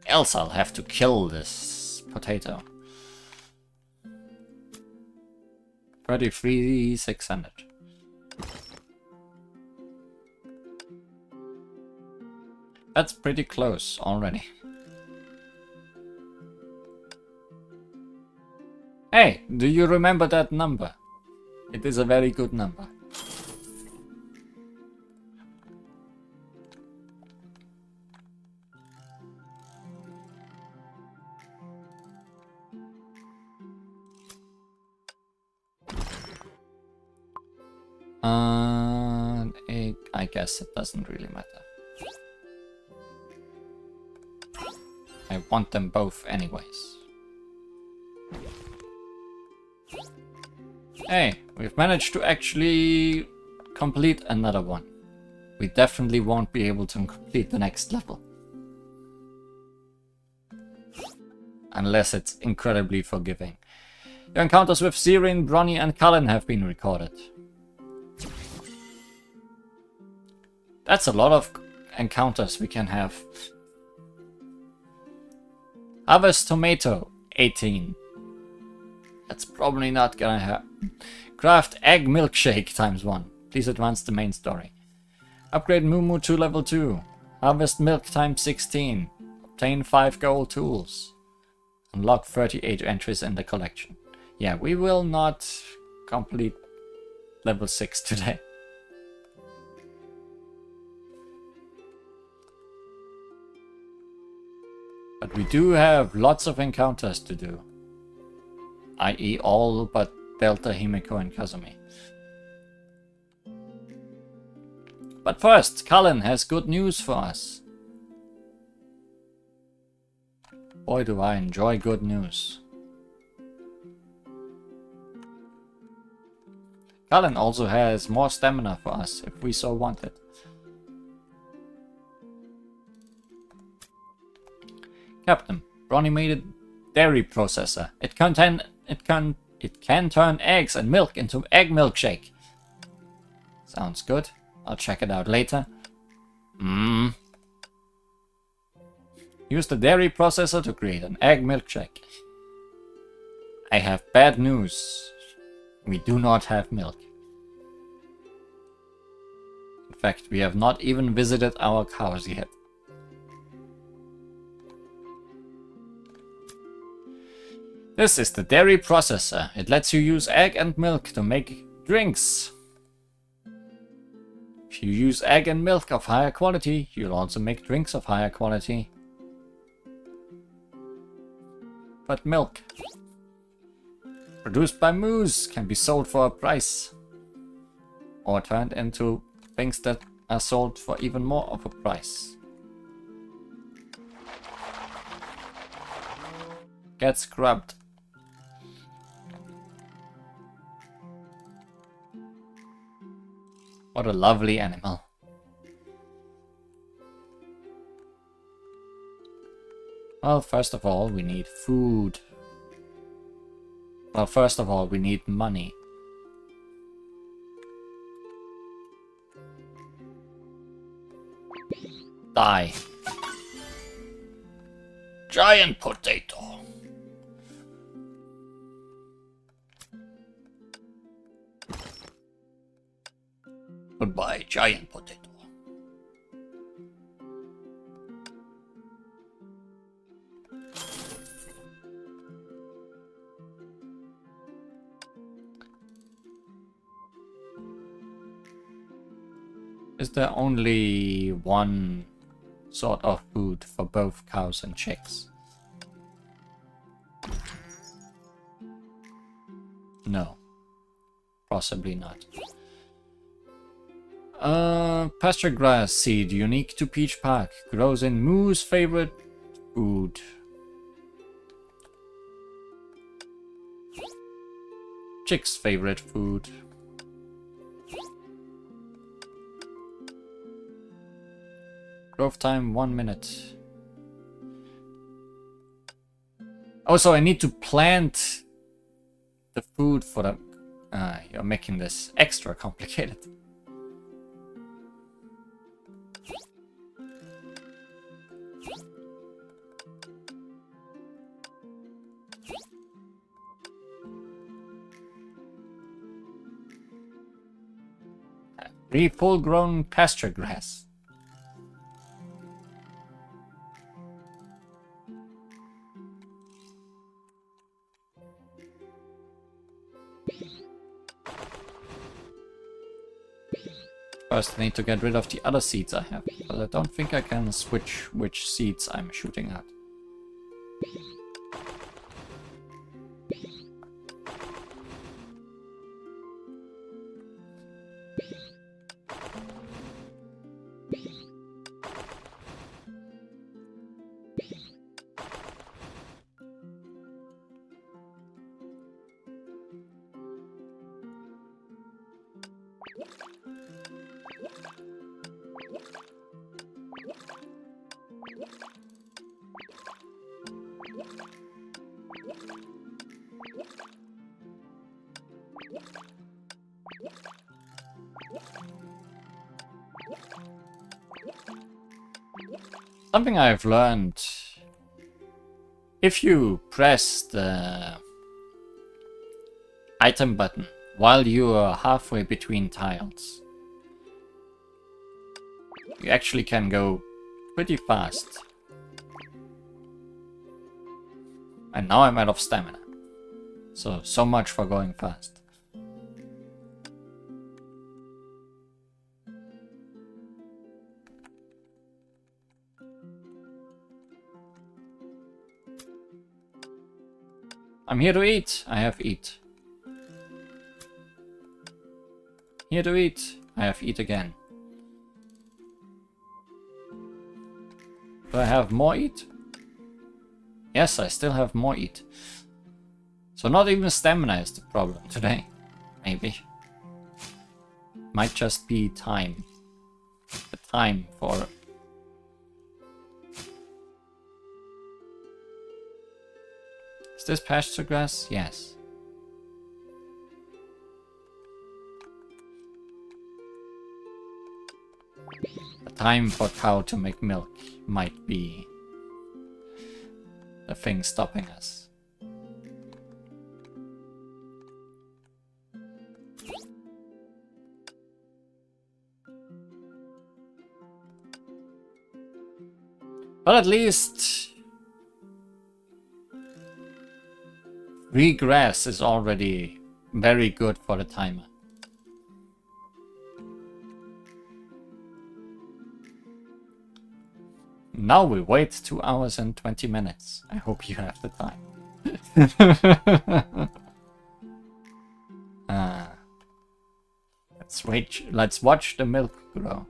S1: Else I'll have to kill this potato. 33,600. That's pretty close already. Hey, do you remember that number? It is a very good number. I guess it doesn't really matter. I want them both anyways. Hey, we've managed to actually complete another one. We definitely won't be able to complete the next level. Unless it's incredibly forgiving. Your encounters with Sirin, Bronny and Cullen have been recorded. That's a lot of encounters we can have. Harvest tomato, 18. That's probably not gonna happen. Craft egg milkshake ×1. Please advance the main story. Upgrade Moo to level 2. Harvest milk ×16. Obtain 5 gold tools. Unlock 38 entries in the collection. Yeah, we will not complete level 6 today. But we do have lots of encounters to do. I.e. all but Delta, Himeko and Kazumi. But first, Cullen has good news for us. Boy, do I enjoy good news. Cullen also has more stamina for us if we so want it. Captain, Bronny made a dairy processor. It can turn eggs and milk into egg milkshake. Sounds good. I'll check it out later. Use the dairy processor to create an egg milkshake. I have bad news. We do not have milk. In fact, we have not even visited our cows yet. This is the dairy processor. It lets you use egg and milk to make drinks. If you use egg and milk of higher quality, you'll also make drinks of higher quality. But milk, produced by moose, can be sold for a price. Or turned into things that are sold for even more of a price. Get scrubbed. What a lovely animal. Well, first of all, we need food. Well, first of all, we need money. Die. Giant potato. Goodbye, giant potato. Is there only one sort of food for both cows and chicks? No. Possibly not. Pasture grass seed, unique to Peach Park. Grows in Moo's favorite food. Chick's favorite food. Growth time 1 minute. Oh, so I need to plant the food for the... you're making this extra complicated. Three full-grown pasture grass. First, I need to get rid of the other seeds I have, but I don't think I can switch which seeds I'm shooting at. Something I've learned, if you press the item button while you are halfway between tiles, you actually can go pretty fast. And now I'm out of stamina. So much for going fast. I'm here to eat. I have eat. Here to eat. I have eat again. Do I have more eat? Yes, I still have more eat. So not even stamina is the problem today. Maybe. Might just be time. The time for... Is this pasture grass? Yes. The time for cow to make milk might be the thing stopping us. But at least free grass is already very good for the timer. Now we wait 2 hours and 20 minutes. I hope you have the time. Let's wait. Let's watch the milk grow.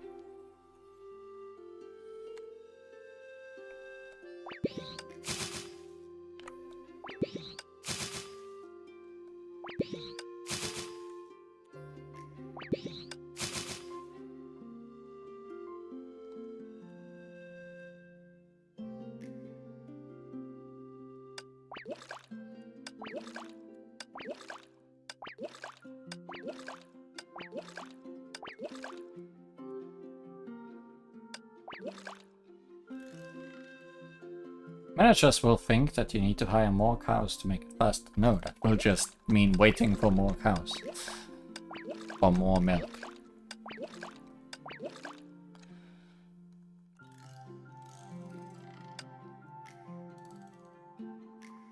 S1: Managers will think that you need to hire more cows to make it fast. No, that will just mean waiting for more cows. For more milk.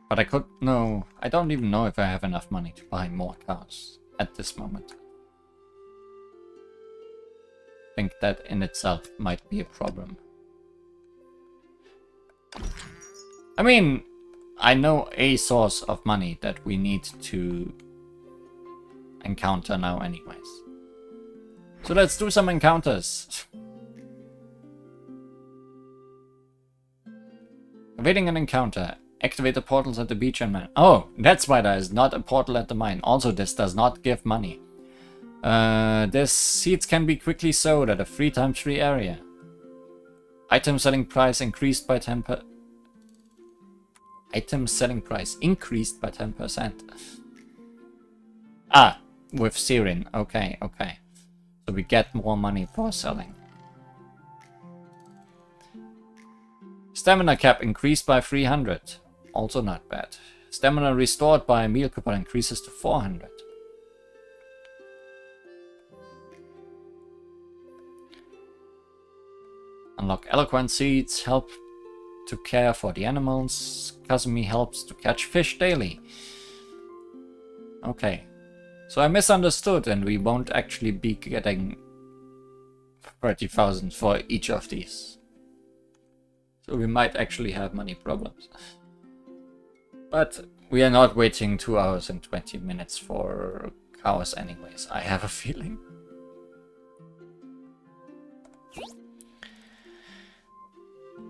S1: But I could... No, I don't even know if I have enough money to buy more cows at this moment. I think that in itself might be a problem. I mean, I know a source of money that we need to encounter now anyways. So let's do some encounters. Awaiting an encounter. Activate the portals at the beach and mine. Oh, that's why there is not a portal at the mine. Also, this does not give money. This seeds can be quickly sold at a 3x3 area. Item selling price increased by 10%. Item selling price increased by 10%. Ah, with Sirin. Okay, okay. So we get more money for selling. Stamina cap increased by 300. Also not bad. Stamina restored by a meal coupon increases to 400. Unlock eloquent seeds, help to care for the animals. Kazumi helps to catch fish daily. Okay. So I misunderstood and we won't actually be getting 30,000 for each of these. So we might actually have money problems. But we are not waiting 2 hours and 20 minutes for cows anyways, I have a feeling.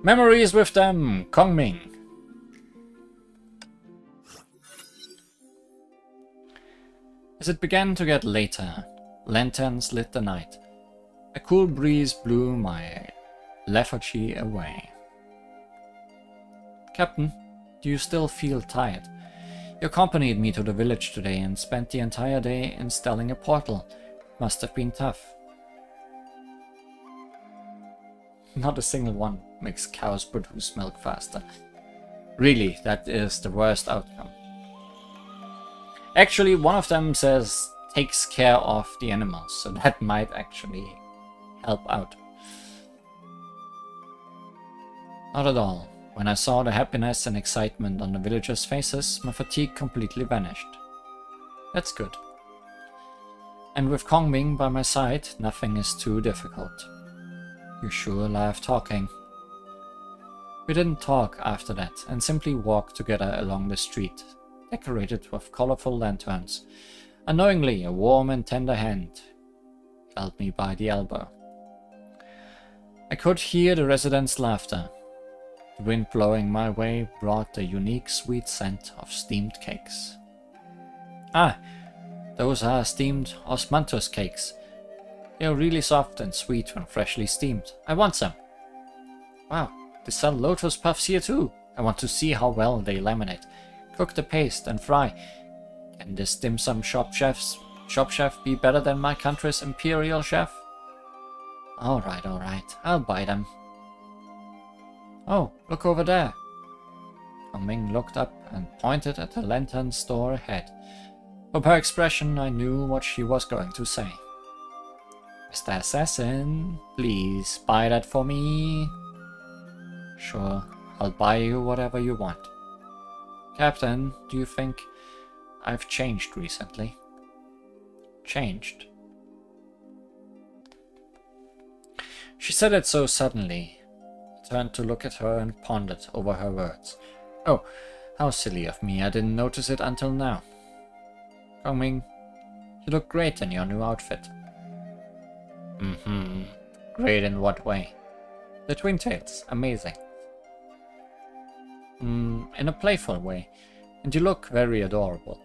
S1: Memories with them, Kongming. As it began to get later, lanterns lit the night. A cool breeze blew my lethargy away. Captain, do you still feel tired? You accompanied me to the village today and spent the entire day installing a portal. Must have been tough. Not a single one makes cows produce milk faster. Really, that is the worst outcome. Actually, one of them says takes care of the animals, so that might actually help out. Not at all. When I saw the happiness and excitement on the villagers' faces, my fatigue completely vanished. That's good. And with Kongming by my side, nothing is too difficult. You sure love talking. We didn't talk after that, and simply walked together along the street, decorated with colorful lanterns. Unknowingly, a warm and tender hand held me by the elbow. I could hear the residents' laughter. The wind blowing my way brought the unique sweet scent of steamed cakes. Ah, those are steamed osmanthus cakes. They are really soft and sweet when freshly steamed. I want some. Wow, they sell lotus puffs here too. I want to see how well they laminate. Cook the paste and fry. Can this dim sum shop chef be better than my country's imperial chef? Alright, I'll buy them. Oh, look over there. Ming looked up and pointed at the lantern store ahead. From her expression, I knew what she was going to say. Mr. Assassin, please buy that for me. Sure, I'll buy you whatever you want. Captain, do you think I've changed recently? Changed? She said it so suddenly. I turned to look at her and pondered over her words. Oh, how silly of me, I didn't notice it until now. Kongming, you look great in your new outfit. Great in what way? The twin tails, amazing. In a playful way, and you look very adorable.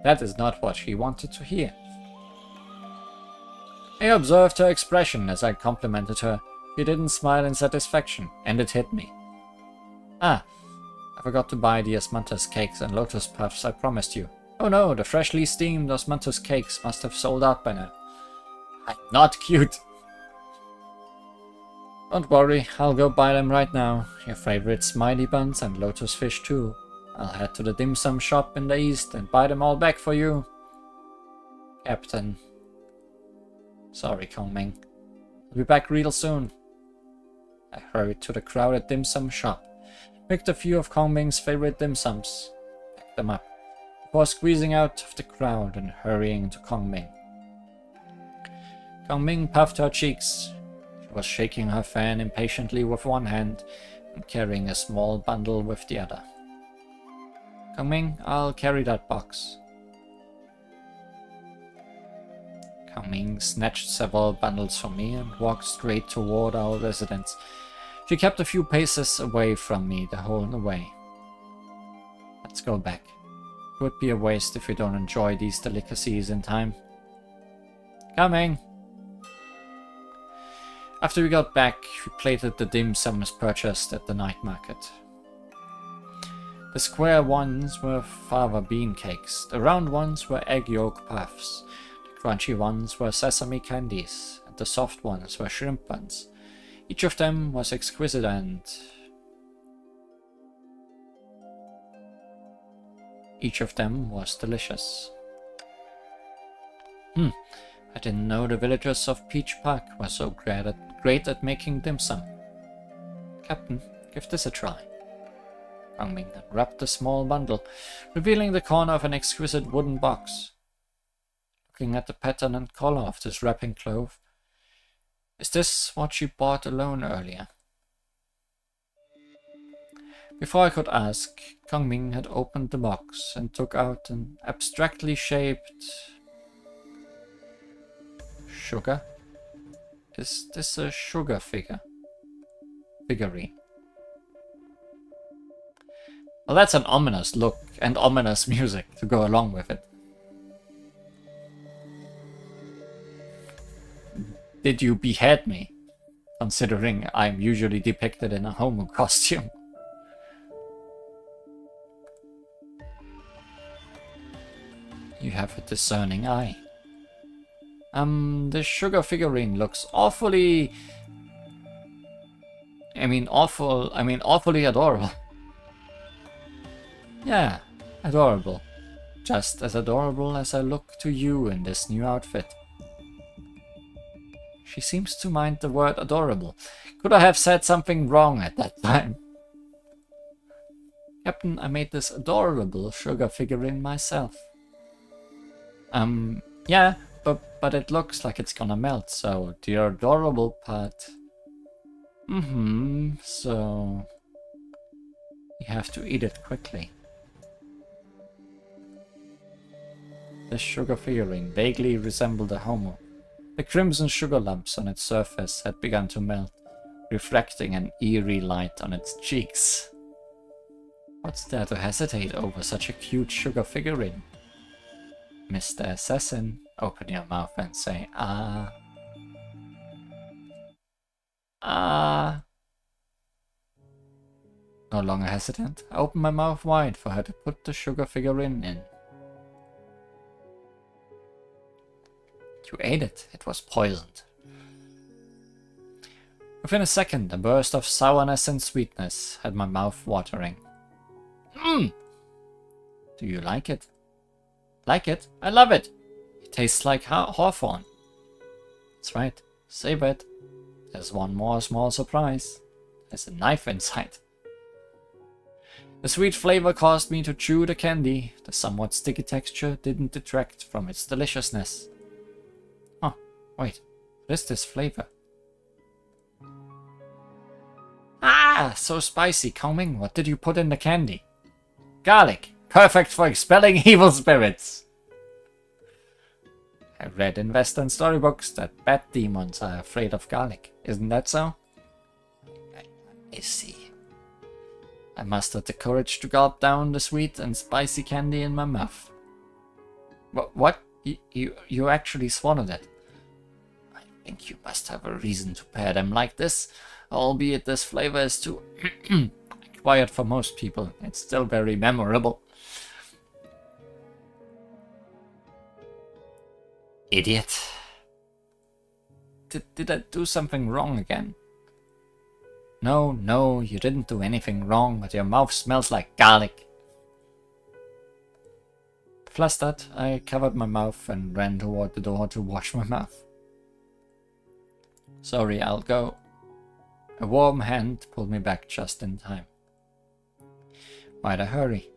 S1: That is not what she wanted to hear. I observed her expression as I complimented her. She didn't smile in satisfaction, and it hit me. Ah, I forgot to buy the osmanthus cakes and lotus puffs I promised you. Oh no, the freshly steamed osmanthus cakes must have sold out by now. I'm not cute. Don't worry, I'll go buy them right now. Your favorite smiley buns and lotus fish too. I'll head to the dim sum shop in the east and buy them all back for you. Captain. Sorry, Kongming. I'll be back real soon. I hurried to the crowded dim sum shop, picked a few of Kongming's favorite dim sums, picked them up, before squeezing out of the crowd and hurrying to Kongming. Kongming puffed her cheeks. She was shaking her fan impatiently with one hand and carrying a small bundle with the other. Kongming, I'll carry that box. Kang-ming snatched several bundles from me and walked straight toward our residence. She kept a few paces away from me the whole way. Let's go back. It would be a waste if we don't enjoy these delicacies in time. Coming! After we got back, we plated the dim sums purchased at the night market. The square ones were fava bean cakes, the round ones were egg yolk puffs, the crunchy ones were sesame candies, and the soft ones were shrimp buns. Each of them was exquisite and each of them was delicious. I didn't know the villagers of Peach Park were so great at making dim sum. Captain, give this a try. Kang-ming unwrapped a small bundle, revealing the corner of an exquisite wooden box. Looking at the pattern and color of this wrapping cloth, is this what she bought alone earlier? Before I could ask, Kang-ming had opened the box and took out an abstractly shaped sugar? Is this a sugar figurine? Well, that's an ominous look and ominous music to go along with it. Did you behead me? Considering I'm usually depicted in a homo costume. You have a discerning eye. The sugar figurine looks awfully adorable. Yeah, adorable. Just as adorable as I look to you in this new outfit. She seems to mind the word adorable. Could I have said something wrong at that time? Captain, I made this adorable sugar figurine myself. Yeah, but it looks like it's gonna melt, so the adorable part... so... you have to eat it quickly. This sugar figurine vaguely resembled a homo. The crimson sugar lumps on its surface had begun to melt, reflecting an eerie light on its cheeks. What's there to hesitate over such a cute sugar figurine? Mr. Assassin, open your mouth and say, ah. Ah. No longer hesitant, I opened my mouth wide for her to put the sugar figurine in. You ate it. It was poisoned. Within a second, a burst of sourness and sweetness had my mouth watering. Do you like it? Like it? I love it! It tastes like hawthorn. That's right. Save it. There's one more small surprise. There's a knife inside. The sweet flavor caused me to chew the candy. The somewhat sticky texture didn't detract from its deliciousness. Oh, wait. What is this flavor? Ah, so spicy. Kang-ming, what did you put in the candy? Garlic. Perfect for expelling evil spirits. I read in Western storybooks that bad demons are afraid of garlic. Isn't that so? I see. I mustered the courage to gulp down the sweet and spicy candy in my mouth. What? You actually swallowed it? I think you must have a reason to pair them like this. Albeit this flavor is too quiet for most people. It's still very memorable. Idiot. Did I do something wrong again? No, you didn't do anything wrong, but your mouth smells like garlic. Flustered, I covered my mouth and ran toward the door to wash my mouth. Sorry, I'll go. A warm hand pulled me back just in time. Why'd I hurry?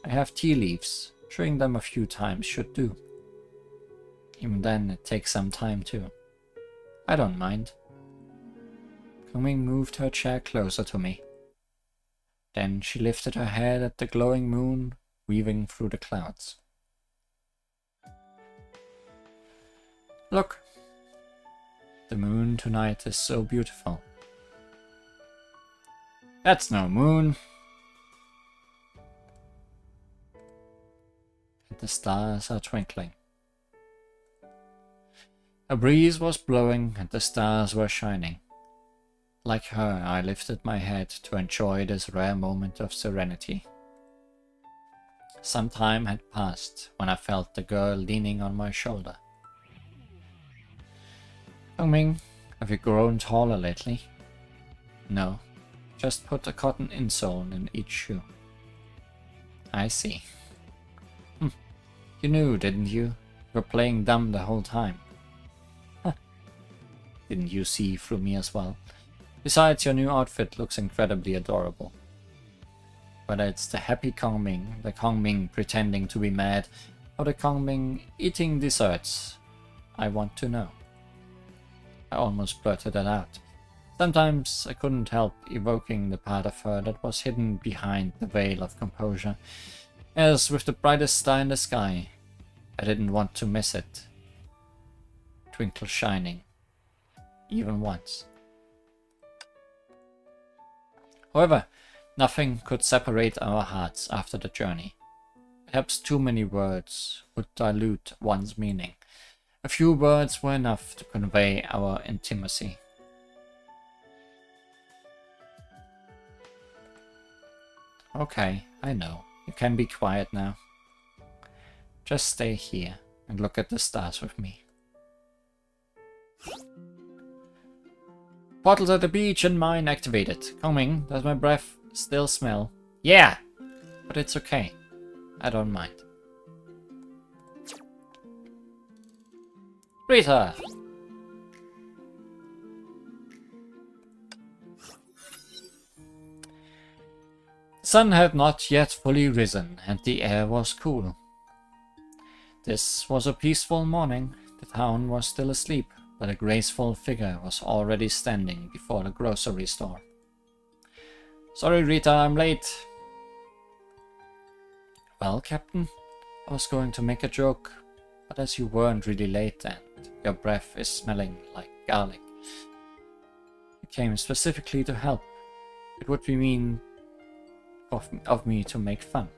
S1: I have tea leaves. Chewing them a few times should do. Even then, it takes some time too. I don't mind. Kang-ming moved her chair closer to me. Then she lifted her head at the glowing moon, weaving through the clouds. Look, the moon tonight is so beautiful. That's no moon. And the stars are twinkling. A breeze was blowing and the stars were shining. Like her, I lifted my head to enjoy this rare moment of serenity. Some time had passed when I felt the girl leaning on my shoulder. Ming, have you grown taller lately? No, just put a cotton insole in each shoe. I see. You knew, didn't you? You were playing dumb the whole time. Huh. Didn't you see through me as well? Besides, your new outfit looks incredibly adorable. Whether it's the happy Kongming, the Kongming pretending to be mad, or the Kongming eating desserts, I want to know. I almost blurted it out. Sometimes I couldn't help evoking the part of her that was hidden behind the veil of composure. As with the brightest star in the sky, I didn't want to miss it. Twinkle shining, even once. However, nothing could separate our hearts after the journey. Perhaps too many words would dilute one's meaning. A few words were enough to convey our intimacy. Okay, I know. You can be quiet now. Just stay here and look at the stars with me. Portals at the beach and mine activated. Coming, does my breath still smell? Yeah! But it's okay. I don't mind. Rita! The sun had not yet fully risen, and the air was cool. This was a peaceful morning. The town was still asleep, but a graceful figure was already standing before the grocery store. Sorry, Rita, I'm late. Well, Captain, I was going to make a joke, but as you weren't really late and your breath is smelling like garlic, I came specifically to help. It would be mean of me to make fun.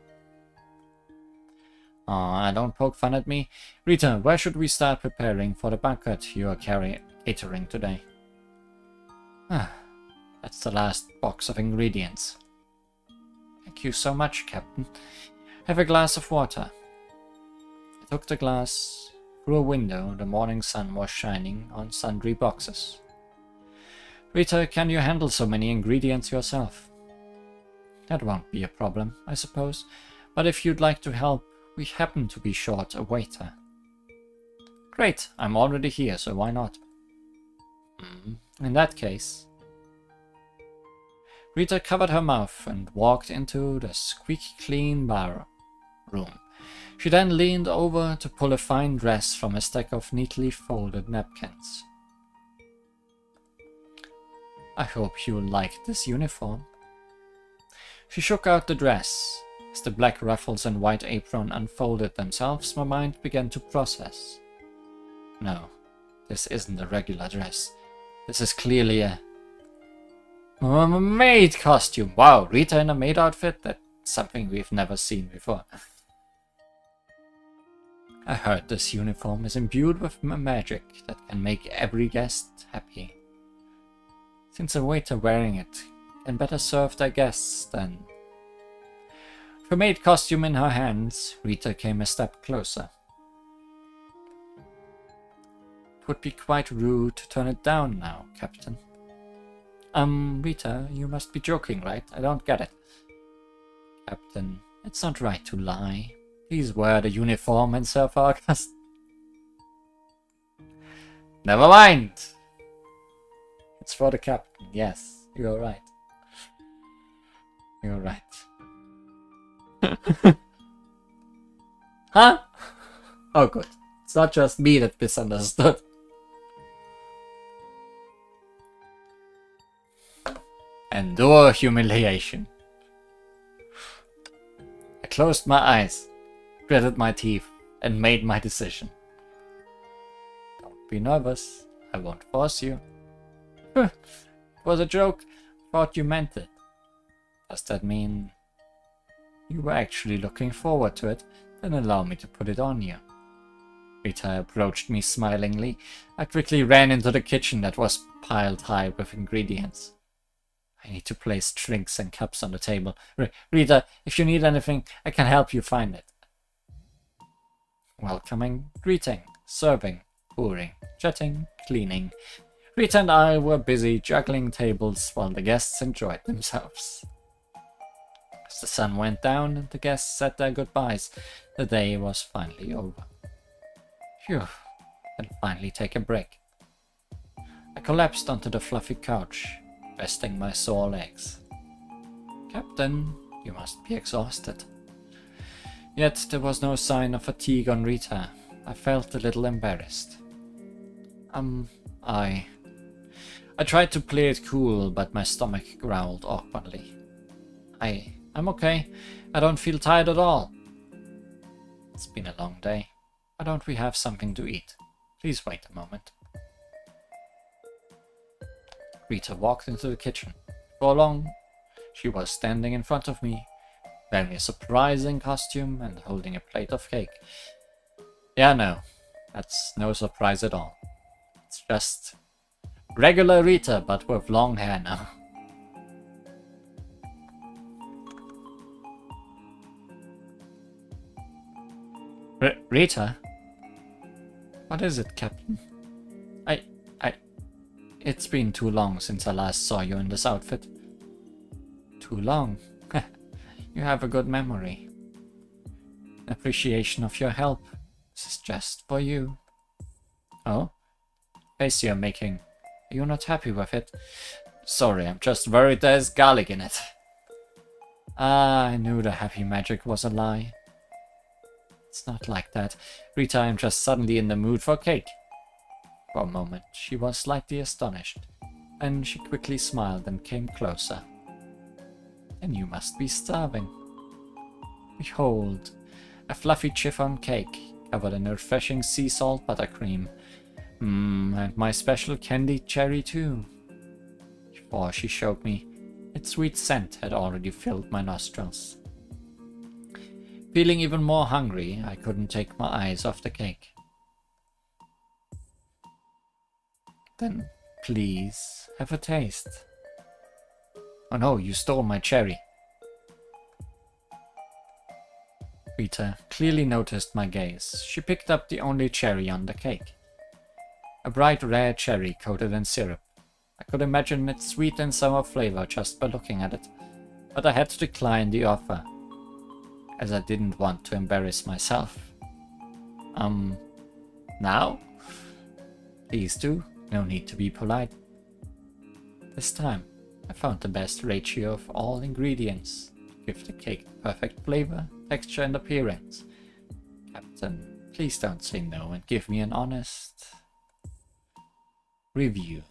S1: Aw, don't poke fun at me. Rita, where should we start preparing for the banquet you are catering today? That's the last box of ingredients. Thank you so much, Captain. Have a glass of water. I took the glass. Through a window, the morning sun was shining on sundry boxes. Rita, can you handle so many ingredients yourself? That won't be a problem, I suppose. But if you'd like to help, we happen to be short a waiter. Great, I'm already here, so why not? In that case... Rita covered her mouth and walked into the squeaky clean bar room. She then leaned over to pull a fine dress from a stack of neatly folded napkins. I hope you like this uniform. She shook out the dress. As the black ruffles and white apron unfolded themselves, my mind began to process. No, this isn't a regular dress. This is clearly a maid costume. Wow, Rita in a maid outfit? That's something we've never seen before. I heard this uniform is imbued with magic that can make every guest happy. Since a waiter wearing it can better serve their guests than... With her maid costume in her hands, Rita came a step closer. It would be quite rude to turn it down now, Captain. Rita, you must be joking, right? I don't get it. Captain, it's not right to lie. Please wear the uniform and serve our guests. Never mind! It's for the captain, yes, you're right. You're right. Huh? Oh good. It's not just me that misunderstood. Endure humiliation. I closed my eyes, gritted my teeth, and made my decision. Don't be nervous. I won't force you. It was a joke. Thought you meant it. Does that mean you were actually looking forward to it? Then allow me to put it on you. Rita approached me smilingly. I quickly ran into the kitchen that was piled high with ingredients. I need to place drinks and cups on the table. Rita, if you need anything, I can help you find it. Welcoming, greeting, serving, pouring, chatting, cleaning. Rita and I were busy juggling tables while the guests enjoyed themselves. As the sun went down and the guests said their goodbyes, the day was finally over. Phew, I'd finally take a break. I collapsed onto the fluffy couch, resting my sore legs. Captain, you must be exhausted. Yet there was no sign of fatigue on Rita. I felt a little embarrassed. I tried to play it cool, but my stomach growled awkwardly. I'm okay. I don't feel tired at all. It's been a long day. Why don't we have something to eat? Please wait a moment. Rita walked into the kitchen. For long, she was standing in front of me, wearing a surprising costume and holding a plate of cake. Yeah, no, that's no surprise at all. It's just regular Rita, but with long hair now. Rita? What is it, Captain? It's been too long since I last saw you in this outfit. Too long? You have a good memory. Appreciation of your help. This is just for you. Oh? Face you're making. Are you not happy with it? Sorry, I'm just worried there's garlic in it. Ah, I knew the happy magic was a lie. It's not like that. Rita, I'm just suddenly in the mood for cake. For a moment, she was slightly astonished. Then she quickly smiled and came closer. Then you must be starving. Behold, a fluffy chiffon cake covered in refreshing sea salt buttercream. And my special candied cherry too. Before she showed me, its sweet scent had already filled my nostrils. Feeling even more hungry, I couldn't take my eyes off the cake. Then, please, have a taste. Oh no, you stole my cherry. Rita clearly noticed my gaze. She picked up the only cherry on the cake. A bright rare cherry coated in syrup. I could imagine its sweet and sour flavor just by looking at it, but I had to decline the offer, as I didn't want to embarrass myself. Now? Please do. No need to be polite. This time, I found the best ratio of all ingredients to give the cake the perfect flavor, texture and appearance. Captain, please don't say no and give me an honest review.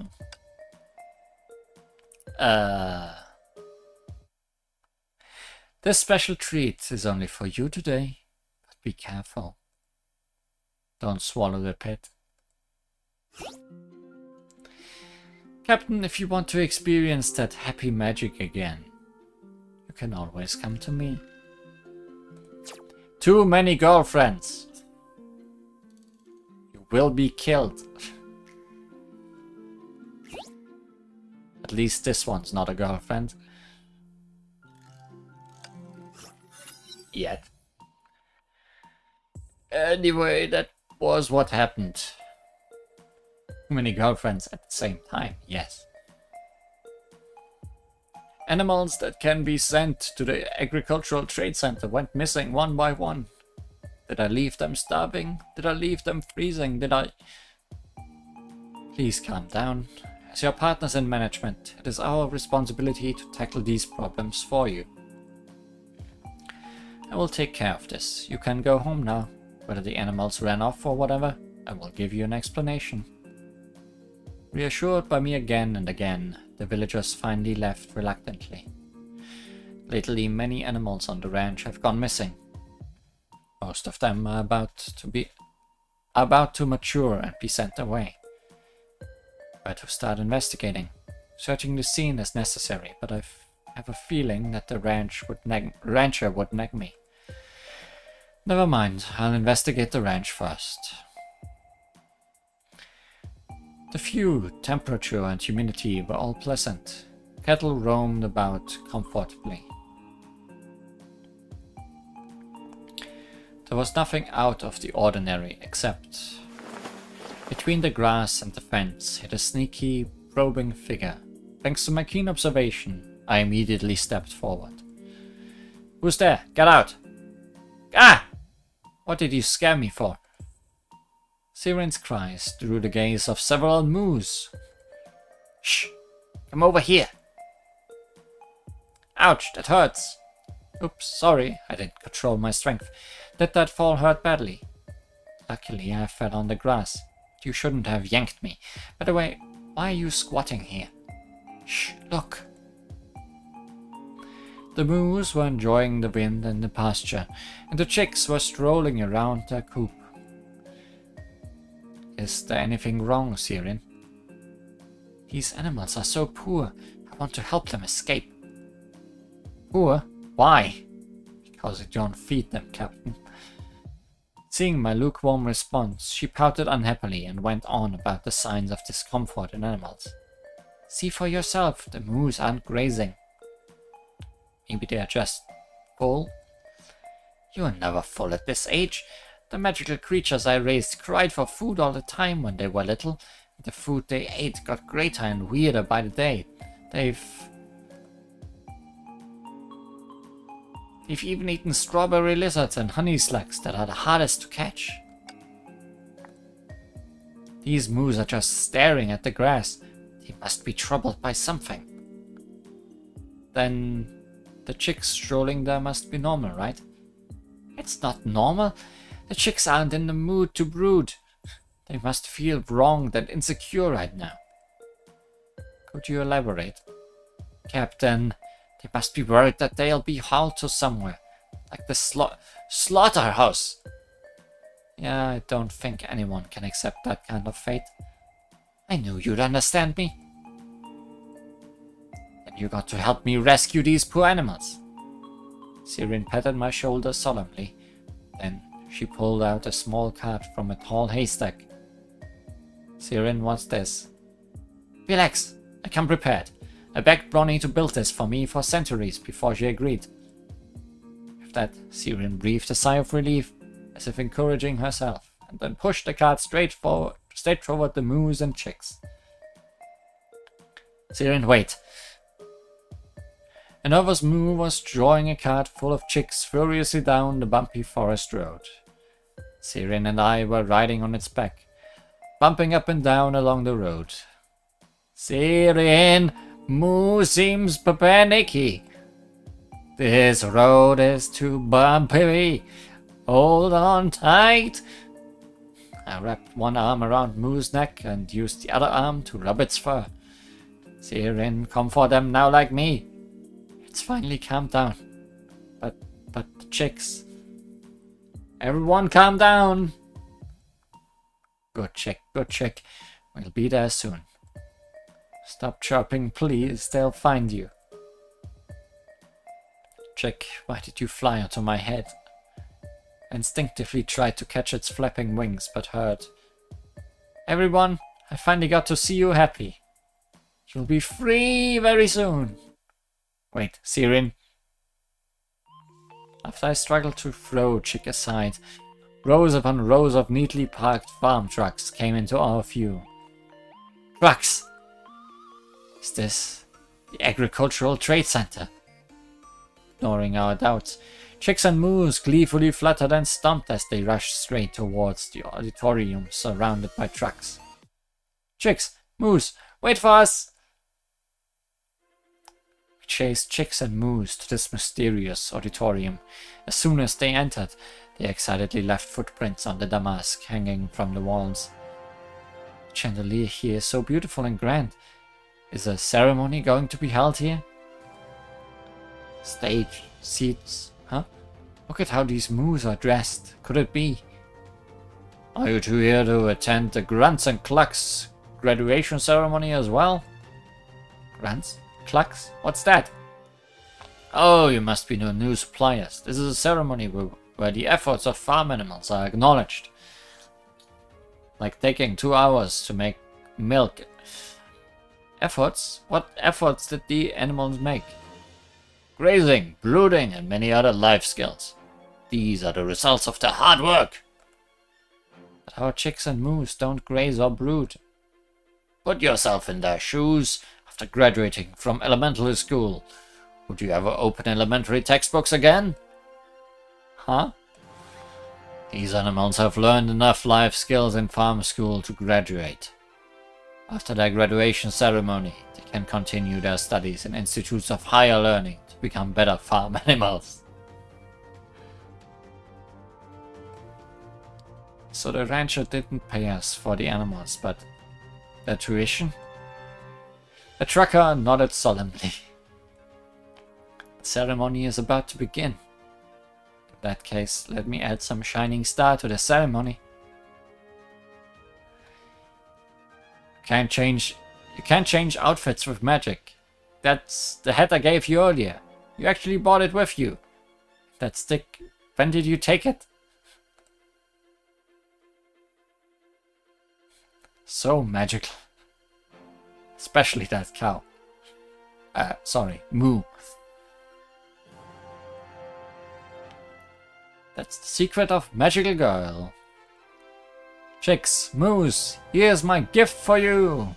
S1: This special treat is only for you today, but be careful. Don't swallow the pit. Captain, if you want to experience that happy magic again, you can always come to me. Too many girlfriends. You will be killed. At least this one's not a girlfriend. Yet. Anyway, that was what happened. Too many girlfriends at the same time, yes. Animals that can be sent to the agricultural trade center went missing one by one. Did I leave them starving? Did I leave them freezing? Did I... Please calm down. As your partners in management, it is our responsibility to tackle these problems for you. I will take care of this. You can go home now. Whether the animals ran off or whatever, I will give you an explanation. Reassured by me again and again, the villagers finally left reluctantly. Lately, many animals on the ranch have gone missing. Most of them are about to be about to mature and be sent away. Where to start investigating? Searching the scene is necessary, but I have a feeling that the rancher would nag me. Never mind, I'll investigate the ranch first. The view, temperature and humidity were all pleasant. Cattle roamed about comfortably. There was nothing out of the ordinary except between the grass and the fence hid a sneaky, probing figure. Thanks to my keen observation, I immediately stepped forward. Who's there? Get out! Ah! What did you scare me for? Siren's cries drew the gaze of several moose. Shh! Come over here! Ouch, that hurts! Oops, sorry, I didn't control my strength. Did that fall hurt badly? Luckily, I fell on the grass. You shouldn't have yanked me. By the way, why are you squatting here? Shh, look! The moose were enjoying the wind and the pasture, and the chicks were strolling around their coop. Is there anything wrong, Siren? These animals are so poor. I want to help them escape. Poor? Why? Because you don't feed them, Captain. Seeing my lukewarm response, she pouted unhappily and went on about the signs of discomfort in animals. See for yourself, the moose aren't grazing. Maybe they're just full? You are never full at this age. The magical creatures I raised cried for food all the time when they were little, and the food they ate got greater and weirder by the day. They've even eaten strawberry lizards and honey slugs that are the hardest to catch. These moose are just staring at the grass. They must be troubled by something. Then the chicks strolling there must be normal, right? It's not normal. The chicks aren't in the mood to brood. They must feel wronged and insecure right now. Could you elaborate? Captain, they must be worried that they'll be hauled to somewhere, like the slaughterhouse. Yeah, I don't think anyone can accept that kind of fate. I knew you'd understand me. Then you got to help me rescue these poor animals. Siren patted my shoulder solemnly. Then she pulled out a small card from a tall haystack. Siren, what's this? Relax, I come prepared. I begged Bronnie to build this for me for centuries before she agreed. With that, Siren breathed a sigh of relief, as if encouraging herself, and then pushed the cart straight toward the moose and chicks. Siren, wait. A nervous moo was drawing a cart full of chicks furiously down the bumpy forest road. Siren and I were riding on its back, bumping up and down along the road. Siren, moo seems panicky. This road is too bumpy. Hold on tight. I wrapped one arm around Moo's neck and used the other arm to rub its fur. Siren, come for them now like me. It's finally calmed down. But the chicks. Everyone calm down. Good chick, good chick. We'll be there soon. Stop chirping, please. They'll find you. Chick, why did you fly onto my head? I instinctively tried to catch its flapping wings, but heard. Everyone, I finally got to see you happy. You'll be free very soon. Wait, Siren. After I struggled to throw Chick aside, rows upon rows of neatly parked farm trucks came into our view. Trucks! Is this the Agricultural Trade Center? Ignoring our doubts, chicks and moose gleefully fluttered and stomped as they rushed straight towards the auditorium surrounded by trucks. Chicks! Moose! Wait for us! We chased chicks and moose to this mysterious auditorium. As soon as they entered, they excitedly left footprints on the damask hanging from the walls. The chandelier here is so beautiful and grand. Is a ceremony going to be held here? Stage, seats, huh? Look at how these moose are dressed. Could it be? Are you two here to attend the Grunts and Clucks graduation ceremony as well? Grunts? Clucks? What's that? Oh, you must be the new suppliers. This is a ceremony where the efforts of farm animals are acknowledged. Like taking 2 hours to make milk. Efforts? What efforts did the animals make? Grazing, brooding, and many other life skills. These are the results of their hard work. But our chicks and moose don't graze or brood. Put yourself in their shoes. After graduating from elementary school, would you ever open elementary textbooks again? Huh? These animals have learned enough life skills in farm school to graduate. After their graduation ceremony, they can continue their studies in institutes of higher learning to become better farm animals. So the rancher didn't pay us for the animals, but their tuition? The trucker nodded solemnly. The ceremony is about to begin. In that case, let me add some shining star to the ceremony. You can't change outfits with magic. That's the hat I gave you earlier. You actually brought it with you. That stick, when did you take it? So magical. Especially that cow. Sorry, moo. That's the secret of Magical Girl. Chicks, moose, here's my gift for you.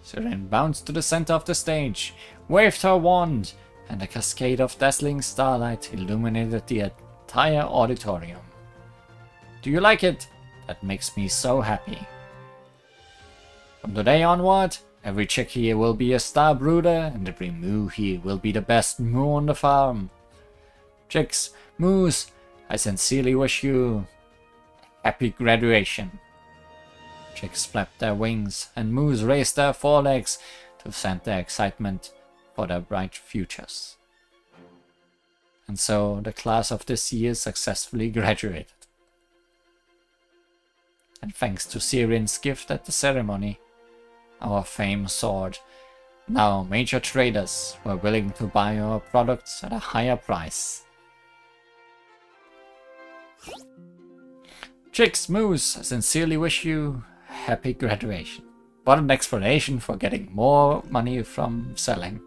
S1: Siren bounced to the center of the stage, waved her wand, and a cascade of dazzling starlight illuminated the entire auditorium. Do you like it? That makes me so happy. From today onward, every chick here will be a star brooder, and every moo here will be the best moo on the farm. Chicks, moose, I sincerely wish you a happy graduation. Chicks flapped their wings, and moose raised their forelegs to send their excitement for their bright futures. And so the class of this year successfully graduated. And thanks to Siren's gift at the ceremony, our fame soared. Now major traders were willing to buy our products at a higher price. Chicks, moose, I sincerely wish you a happy graduation. What an explanation for getting more money from selling.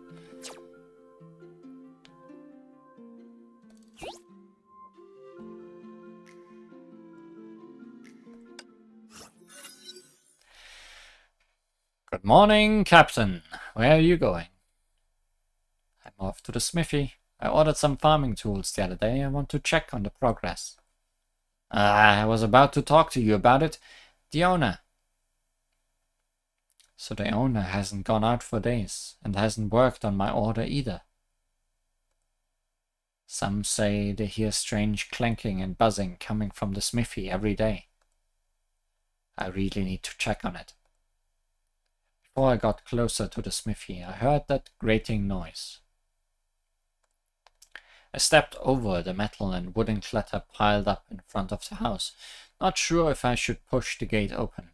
S1: Good morning, Captain. Where are you going? I'm off to the smithy. I ordered some farming tools the other day. I want to check on the progress. I was about to talk to you about it. The owner. So the owner hasn't gone out for days and hasn't worked on my order either. Some say they hear strange clanking and buzzing coming from the smithy every day. I really need to check on it. Before I got closer to the smithy, I heard that grating noise. I stepped over the metal and wooden clutter piled up in front of the house, not sure if I should push the gate open.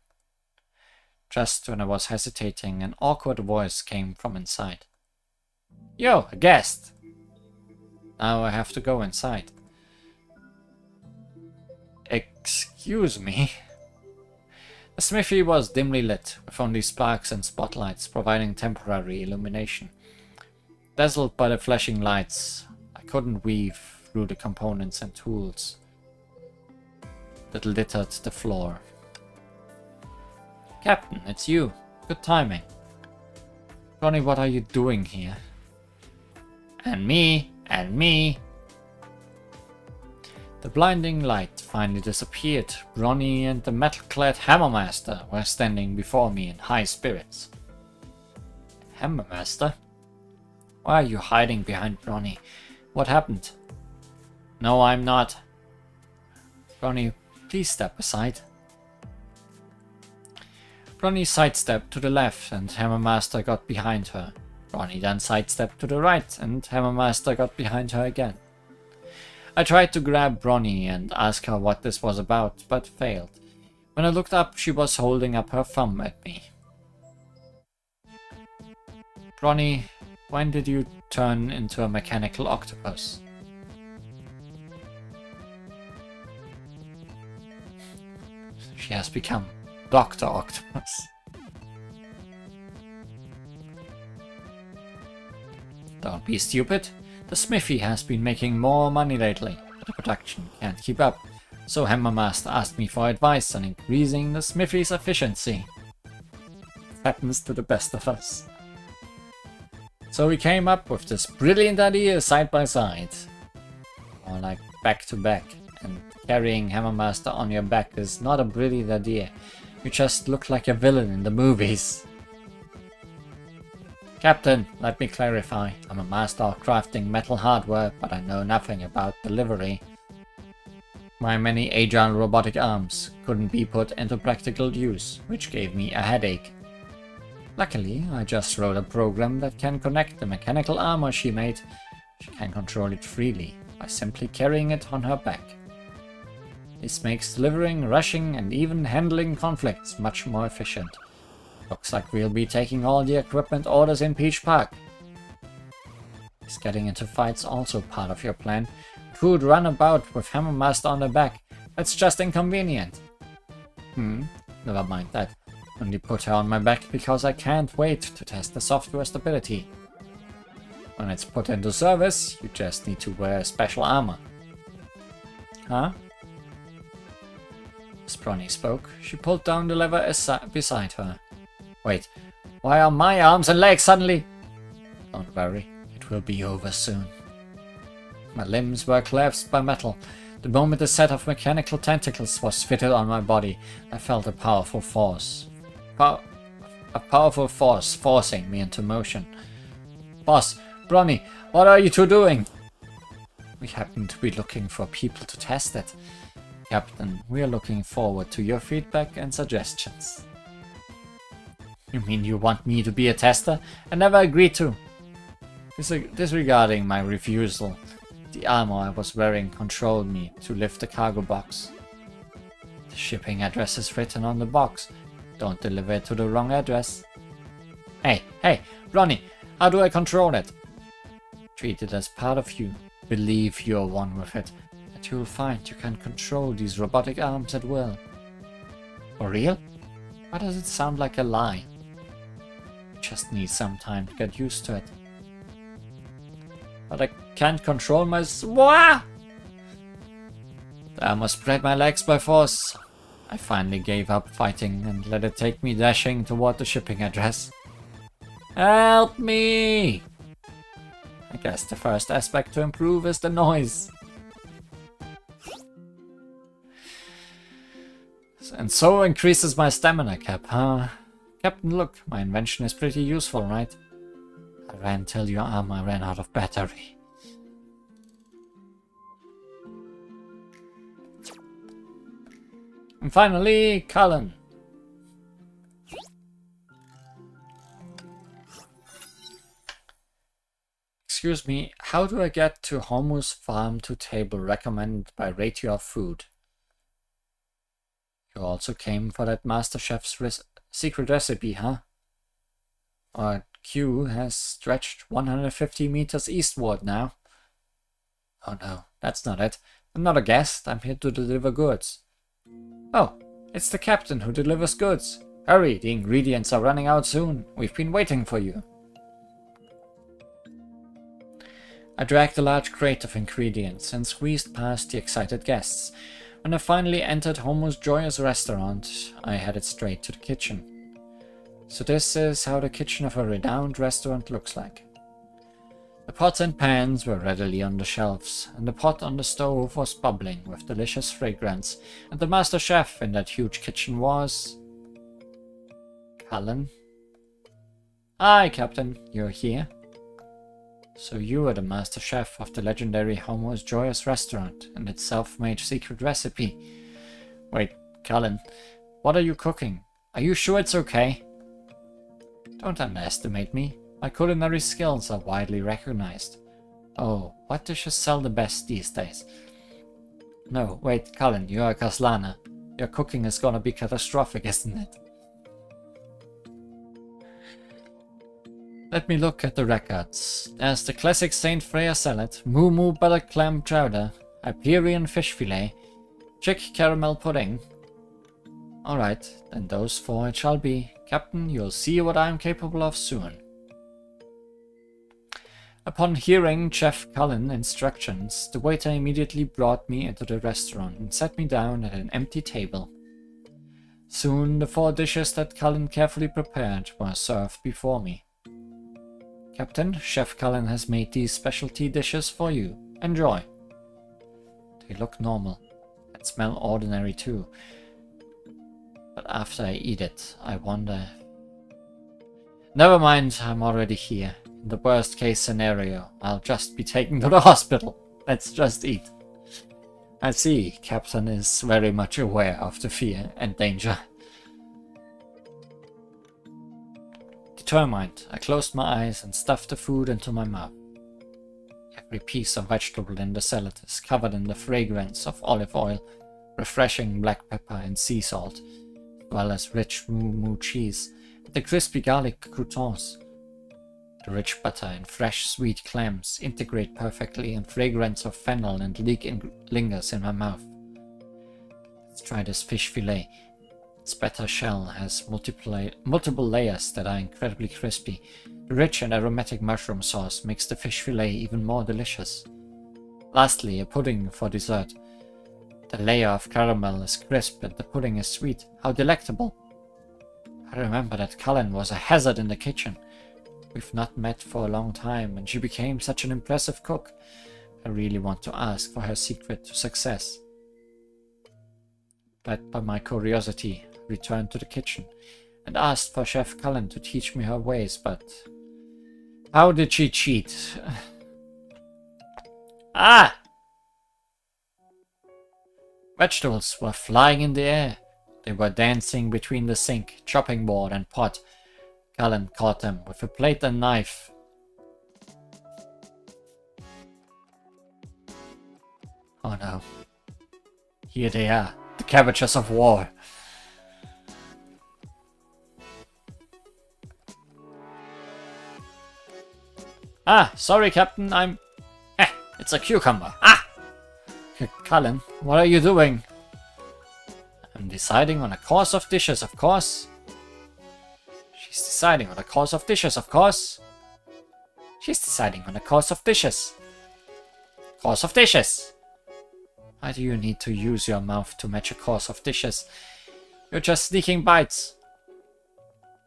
S1: Just when I was hesitating, an awkward voice came from inside. Yo, a guest! Now I have to go inside. Excuse me? The smithy was dimly lit, with only sparks and spotlights providing temporary illumination. Dazzled by the flashing lights, I couldn't weave through the components and tools that littered the floor. Captain, it's you. Good timing. Ronnie, what are you doing here? And me, and me. The blinding light finally disappeared. Bronny and the metal-clad Hammermaster were standing before me in high spirits. Hammermaster? Why are you hiding behind Bronny? What happened? No, I'm not. Bronny, please step aside. Bronny sidestepped to the left and Hammermaster got behind her. Bronny then sidestepped to the right and Hammermaster got behind her again. I tried to grab Bronny and ask her what this was about, but failed. When I looked up, she was holding up her thumb at me. Ronnie, when did you turn into a mechanical octopus? She has become Dr. Octopus. Don't be stupid. The smithy has been making more money lately, but the production can't keep up. So Hammermaster asked me for advice on increasing the smithy's efficiency. It happens to the best of us. So we came up with this brilliant idea side by side. Or like back to back. And carrying Hammermaster on your back is not a brilliant idea. You just look like a villain in the movies. Captain, let me clarify. I'm a master of crafting metal hardware, but I know nothing about delivery. My many agile robotic arms couldn't be put into practical use, which gave me a headache. Luckily, I just wrote a program that can connect the mechanical armor she made. She can control it freely by simply carrying it on her back. This makes delivering, rushing, and even handling conflicts much more efficient. Looks like we'll be taking all the equipment orders in Peach Park. Is getting into fights also part of your plan? Who'd run about with Hammermaster on the back? That's just inconvenient. Never mind that. Only put her on my back because I can't wait to test the software stability. When it's put into service, you just need to wear special armor. Huh? As Bronny spoke, she pulled down the lever beside her. Wait, why are my arms and legs suddenly? Don't worry, it will be over soon. My limbs were collapsed by metal. The moment a set of mechanical tentacles was fitted on my body, I felt a powerful force. A powerful force forcing me into motion. Boss, Bronny, what are you two doing? We happen to be looking for people to test it. Captain, we are looking forward to your feedback and suggestions. You mean you want me to be a tester? I never agreed to. Disregarding my refusal, the armor I was wearing controlled me to lift the cargo box. The shipping address is written on the box. Don't deliver it to the wrong address. Hey, Ronnie, how do I control it? Treat it as part of you. Believe you're one with it. That you'll find you can control these robotic arms at will. For real? Why does it sound like a lie? You just need some time to get used to it. But I can't control my I must spread my legs by force. I finally gave up fighting and let it take me dashing toward the shipping address. Help me! I guess the first aspect to improve is the noise. And so increases my stamina cap, huh? Captain, look, my invention is pretty useful, right? I ran till your armor ran out of battery. And finally, Cullen. Excuse me, how do I get to Homu's farm to table recommended by ratio of food? You also came for that Master Chef's secret recipe, huh? Our queue has stretched 150 meters eastward now. Oh no, that's not it. I'm not a guest, I'm here to deliver goods. Oh, it's the captain who delivers goods. Hurry, the ingredients are running out soon. We've been waiting for you. I dragged a large crate of ingredients and squeezed past the excited guests. When I finally entered Homu's joyous restaurant, I headed straight to the kitchen. So this is how the kitchen of a renowned restaurant looks like. The pots and pans were readily on the shelves, and the pot on the stove was bubbling with delicious fragrance, and the master chef in that huge kitchen was... Cullen? Hi, Captain, you're here? So you are the master chef of the legendary Homu's Joyous Restaurant and its self-made secret recipe. Wait, Cullen, what are you cooking? Are you sure it's okay? Don't underestimate me. My culinary skills are widely recognized. Oh, what dishes sell the best these days? No, wait, Cullen, you're a Kaslana. Your cooking is gonna be catastrophic, isn't it? Let me look at the records. There's the classic Saint Freya salad, moo moo butter clam chowder, Hyperion fish fillet, chick caramel pudding. Alright, then those 4 it shall be. Captain, you'll see what I am capable of soon. Upon hearing Chef Cullen's instructions, the waiter immediately brought me into the restaurant and sat me down at an empty table. Soon the 4 dishes that Cullen carefully prepared were served before me. Captain, Chef Cullen has made these specialty dishes for you. Enjoy. They look normal and smell ordinary too. But after I eat it, I wonder... Never mind, I'm already here. In the worst case scenario, I'll just be taken to the hospital. Let's just eat. I see, Captain is very much aware of the fear and danger. Determined, I closed my eyes and stuffed the food into my mouth. Every piece of vegetable in the salad is covered in the fragrance of olive oil, refreshing black pepper and sea salt, as well as rich moo moo cheese, and the crispy garlic croutons. The rich butter and fresh sweet clams integrate perfectly, and fragrance of fennel and leek lingers in my mouth. Let's try this fish fillet. Its better shell has multiple layers that are incredibly crispy. The rich and aromatic mushroom sauce makes the fish fillet even more delicious. Lastly, a pudding for dessert. The layer of caramel is crisp and the pudding is sweet. How delectable! I remember that Cullen was a hazard in the kitchen. We've not met for a long time and she became such an impressive cook. I really want to ask for her secret to success. Led by my curiosity, I returned to the kitchen and asked for Chef Cullen to teach me her ways, but... How did she cheat? Ah! Vegetables were flying in the air. They were dancing between the sink, chopping board and pot. Cullen caught them with a plate and knife. Oh no. Here they are, the cabbages of war. Ah, sorry, Captain, it's a cucumber. Ah! Cullen, what are you doing? I'm deciding on a course of dishes, of course. She's deciding on a course of dishes, of course. She's deciding on a course of dishes. Course of dishes! Why do you need to use your mouth to match a course of dishes? You're just sneaking bites.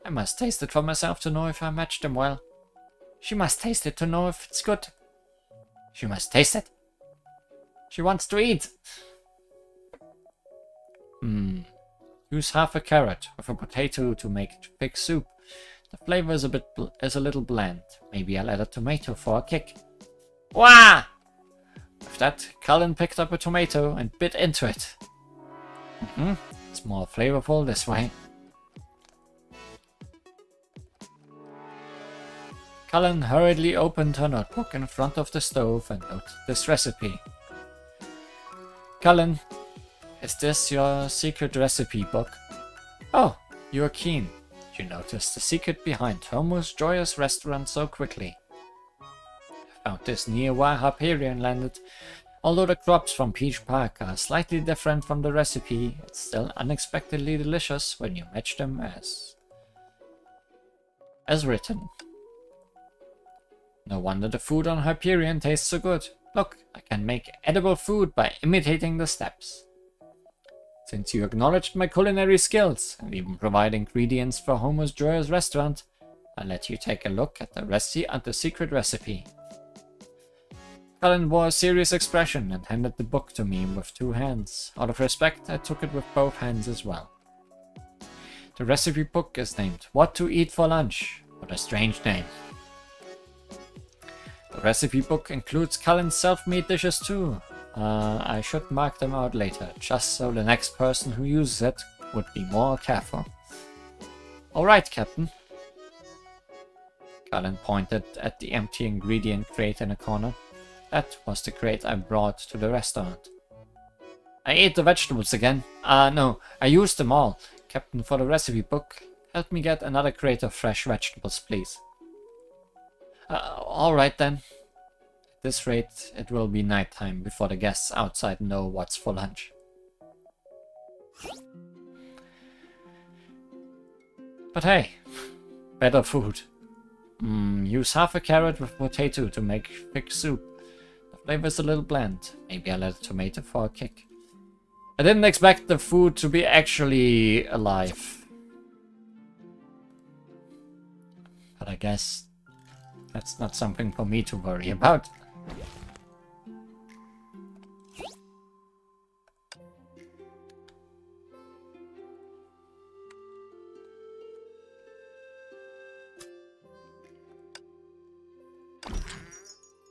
S1: I must taste it for myself to know if I matched them well. She must taste it to know if it's good. She must taste it. She wants to eat. Use half a carrot with a potato to make thick soup. The flavor is a little bland. Maybe I'll add a tomato for a kick. Wah! With that, Cullen picked up a tomato and bit into it. It's more flavorful this way. Cullen hurriedly opened her notebook in front of the stove and noted this recipe. Cullen, is this your secret recipe book? Oh, you're keen. You noticed the secret behind Homer's joyous restaurant so quickly. I found this near where Hyperion landed. Although the crops from Peach Park are slightly different from the recipe, it's still unexpectedly delicious when you match them as written. No wonder the food on Hyperion tastes so good. Look, I can make edible food by imitating the steps. Since you acknowledged my culinary skills and even provide ingredients for Homer's joyous restaurant, I'll let you take a look at the secret recipe. Cullen wore a serious expression and handed the book to me with 2 hands. Out of respect, I took it with both hands as well. The recipe book is named What to Eat for Lunch. What a strange name. The recipe book includes Cullen's self-made dishes too. I should mark them out later, just so the next person who uses it would be more careful. Alright, Captain. Cullen pointed at the empty ingredient crate in a corner. That was the crate I brought to the restaurant. I ate the vegetables again. No, I used them all. Captain, for the recipe book, help me get another crate of fresh vegetables, please. Alright then. At this rate, it will be nighttime before the guests outside know what's for lunch. But hey, better food. Use half a carrot with potato to make thick soup. The flavor's a little bland. Maybe I'll add a tomato for a kick. I didn't expect the food to be actually alive. But I guess that's not something for me to worry about.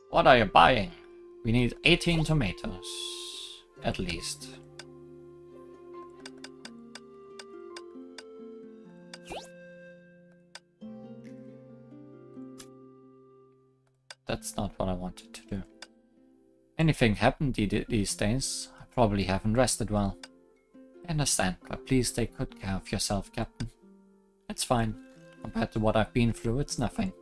S1: What are you buying? We need 18 tomatoes. At least. That's not what I wanted to do. Anything happened these days? I probably haven't rested well. I understand, but please take good care of yourself, Captain. It's fine. Compared to what I've been through, it's nothing.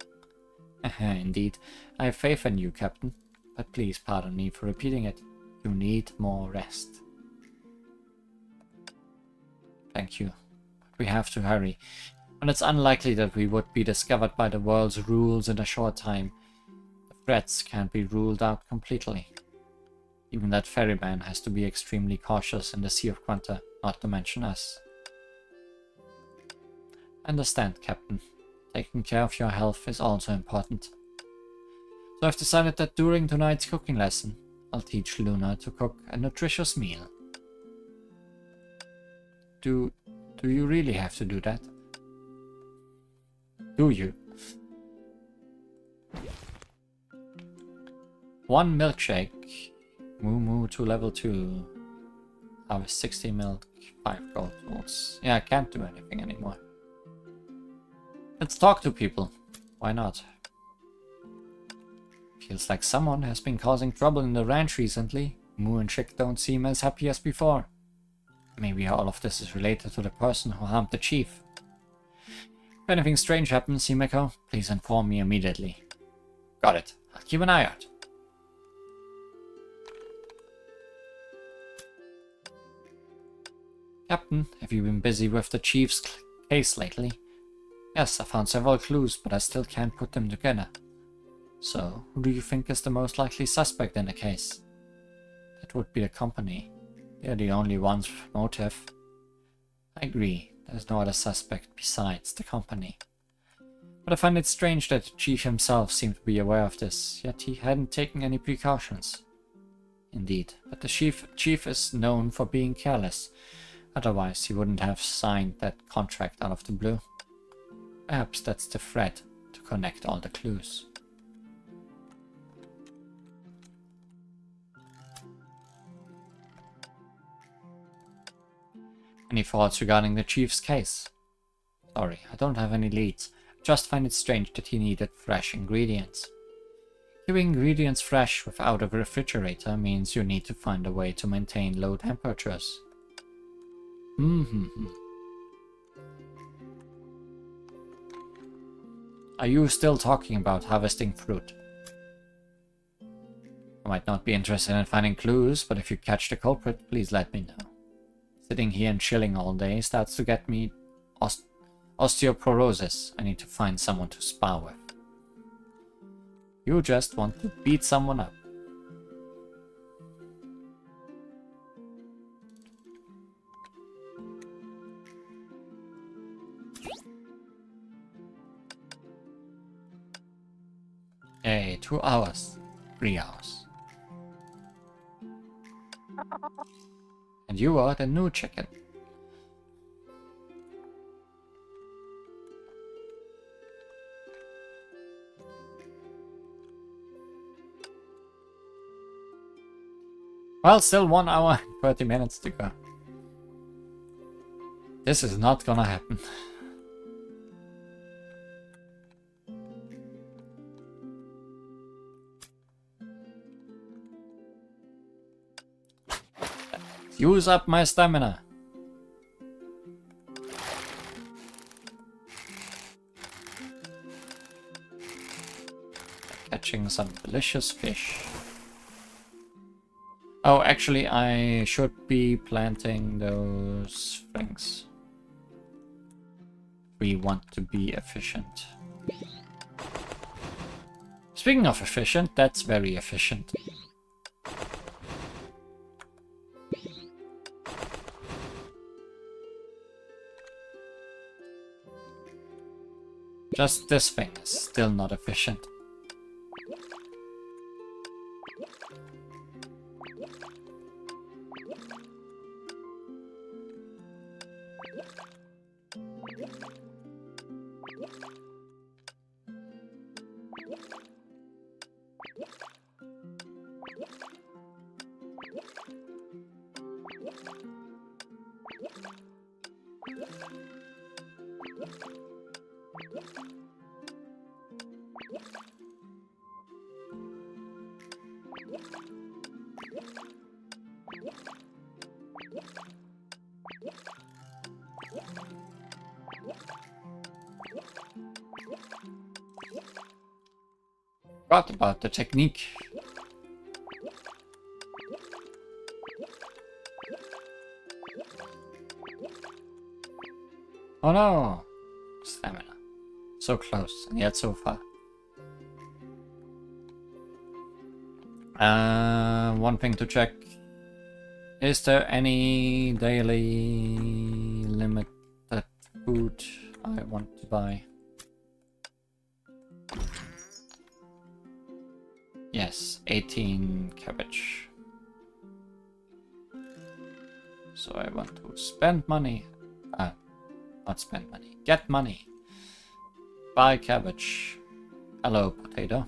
S1: Indeed. I have faith in you, Captain. But please pardon me for repeating it. You need more rest. Thank you. But we have to hurry. When it's unlikely that we would be discovered by the world's rules in a short time, the threats can't be ruled out completely. Even that ferryman has to be extremely cautious in the Sea of Quanta, not to mention us. Understand, Captain. Taking care of your health is also important. So I've decided that during tonight's cooking lesson, I'll teach Luna to cook a nutritious meal. Do you really have to do that? Do you? 1 milkshake. Moo to level 2. Harvest 60 milk. 5 gold tools. Yeah, I can't do anything anymore. Let's talk to people. Why not? Feels like someone has been causing trouble in the ranch recently. Moo and Chick don't seem as happy as before. Maybe all of this is related to the person who harmed the chief. If anything strange happens, Himeko, please inform me immediately. Got it. I'll keep an eye out. Captain, have you been busy with the chief's case lately? Yes, I found several clues, but I still can't put them together. So, who do you think is the most likely suspect in the case? That would be the company. They're the only ones with motive. I agree, there's no other suspect besides the company. But I find it strange that the chief himself seemed to be aware of this, yet he hadn't taken any precautions. Indeed, but the chief is known for being careless. Otherwise, he wouldn't have signed that contract out of the blue. Perhaps that's the thread to connect all the clues. Any thoughts regarding the chief's case? Sorry, I don't have any leads. I just find it strange that he needed fresh ingredients. Keeping ingredients fresh without a refrigerator means you need to find a way to maintain low temperatures. Are you still talking about harvesting fruit? I might not be interested in finding clues, but if you catch the culprit, please let me know. Sitting here and chilling all day starts to get me osteoporosis. I need to find someone to spar with. You just want to beat someone up. Hey, 2 hours. 3 hours. And you are the new chicken. Well, still 1 hour and 30 minutes to go. This is not gonna happen. use up my stamina. Catching some delicious fish. Oh, actually, I should be planting those things. We want to be efficient. Speaking of efficient, that's very efficient. Just this thing is still not efficient. What about the technique? Oh no! Stamina. So close, and yet so far. One thing to check. Is there any daily limited food I want to buy? Yes, 18 cabbage. So I want to spend money. Not spend money. Get money. Buy cabbage. Hello, potato.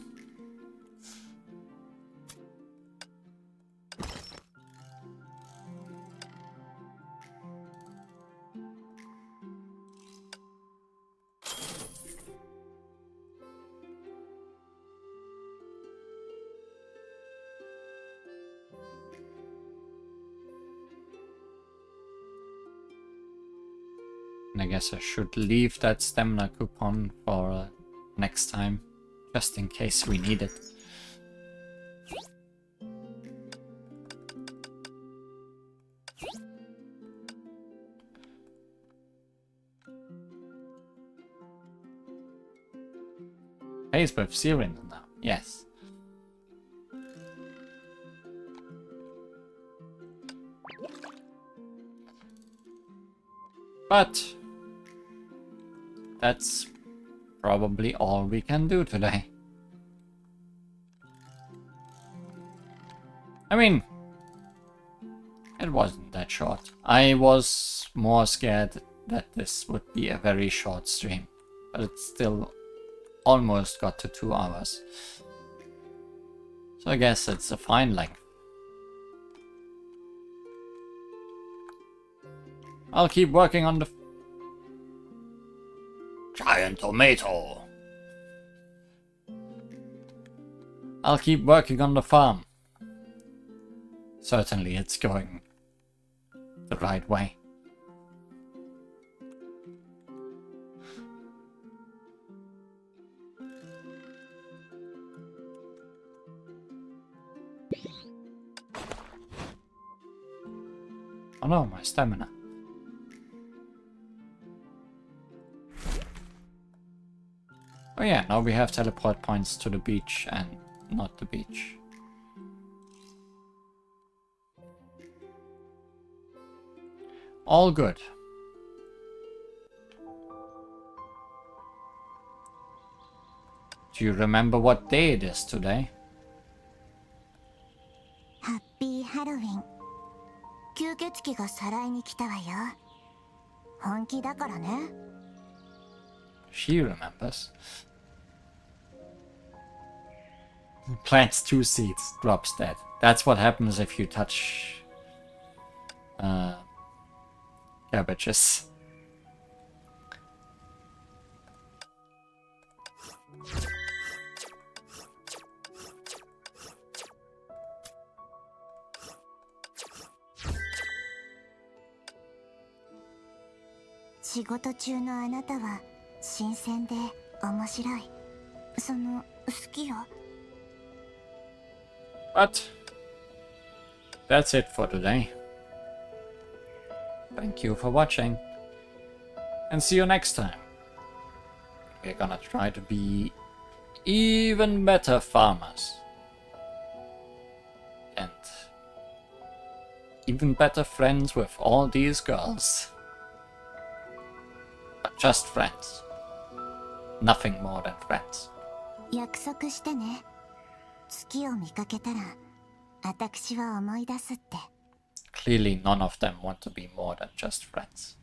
S1: And I guess I should leave that stamina coupon for next time, just in case we need it. Pays with Syrian now, yes. But that's probably all we can do today. I mean, it wasn't that short. I was more scared that this would be a very short stream, but it still almost got to 2 hours. So I guess it's a fine length. I'll keep working on the giant tomato. I'll keep working on the farm. Certainly it's going the right way. Oh no, my stamina. Oh yeah, now we have teleport points to the beach and not the beach. All good. Do you remember what day it is today?
S2: Happy Halloween. 吸血鬼がさらいに来たわよ。本気だからね。
S1: She remembers. Plants 2 seeds, drops dead. That's what happens if you touch cabbages.
S2: 仕事中のあなたは新鮮で面白い。好きよ。
S1: But that's it for today. Thank you for watching, and see you next time. We're gonna try to be even better farmers. And even better friends with all these girls. But just friends. Nothing more than friends.
S2: 約束してね。月を見かけたら私は思い出すって。
S1: Clearly none of them want to be more than just friends.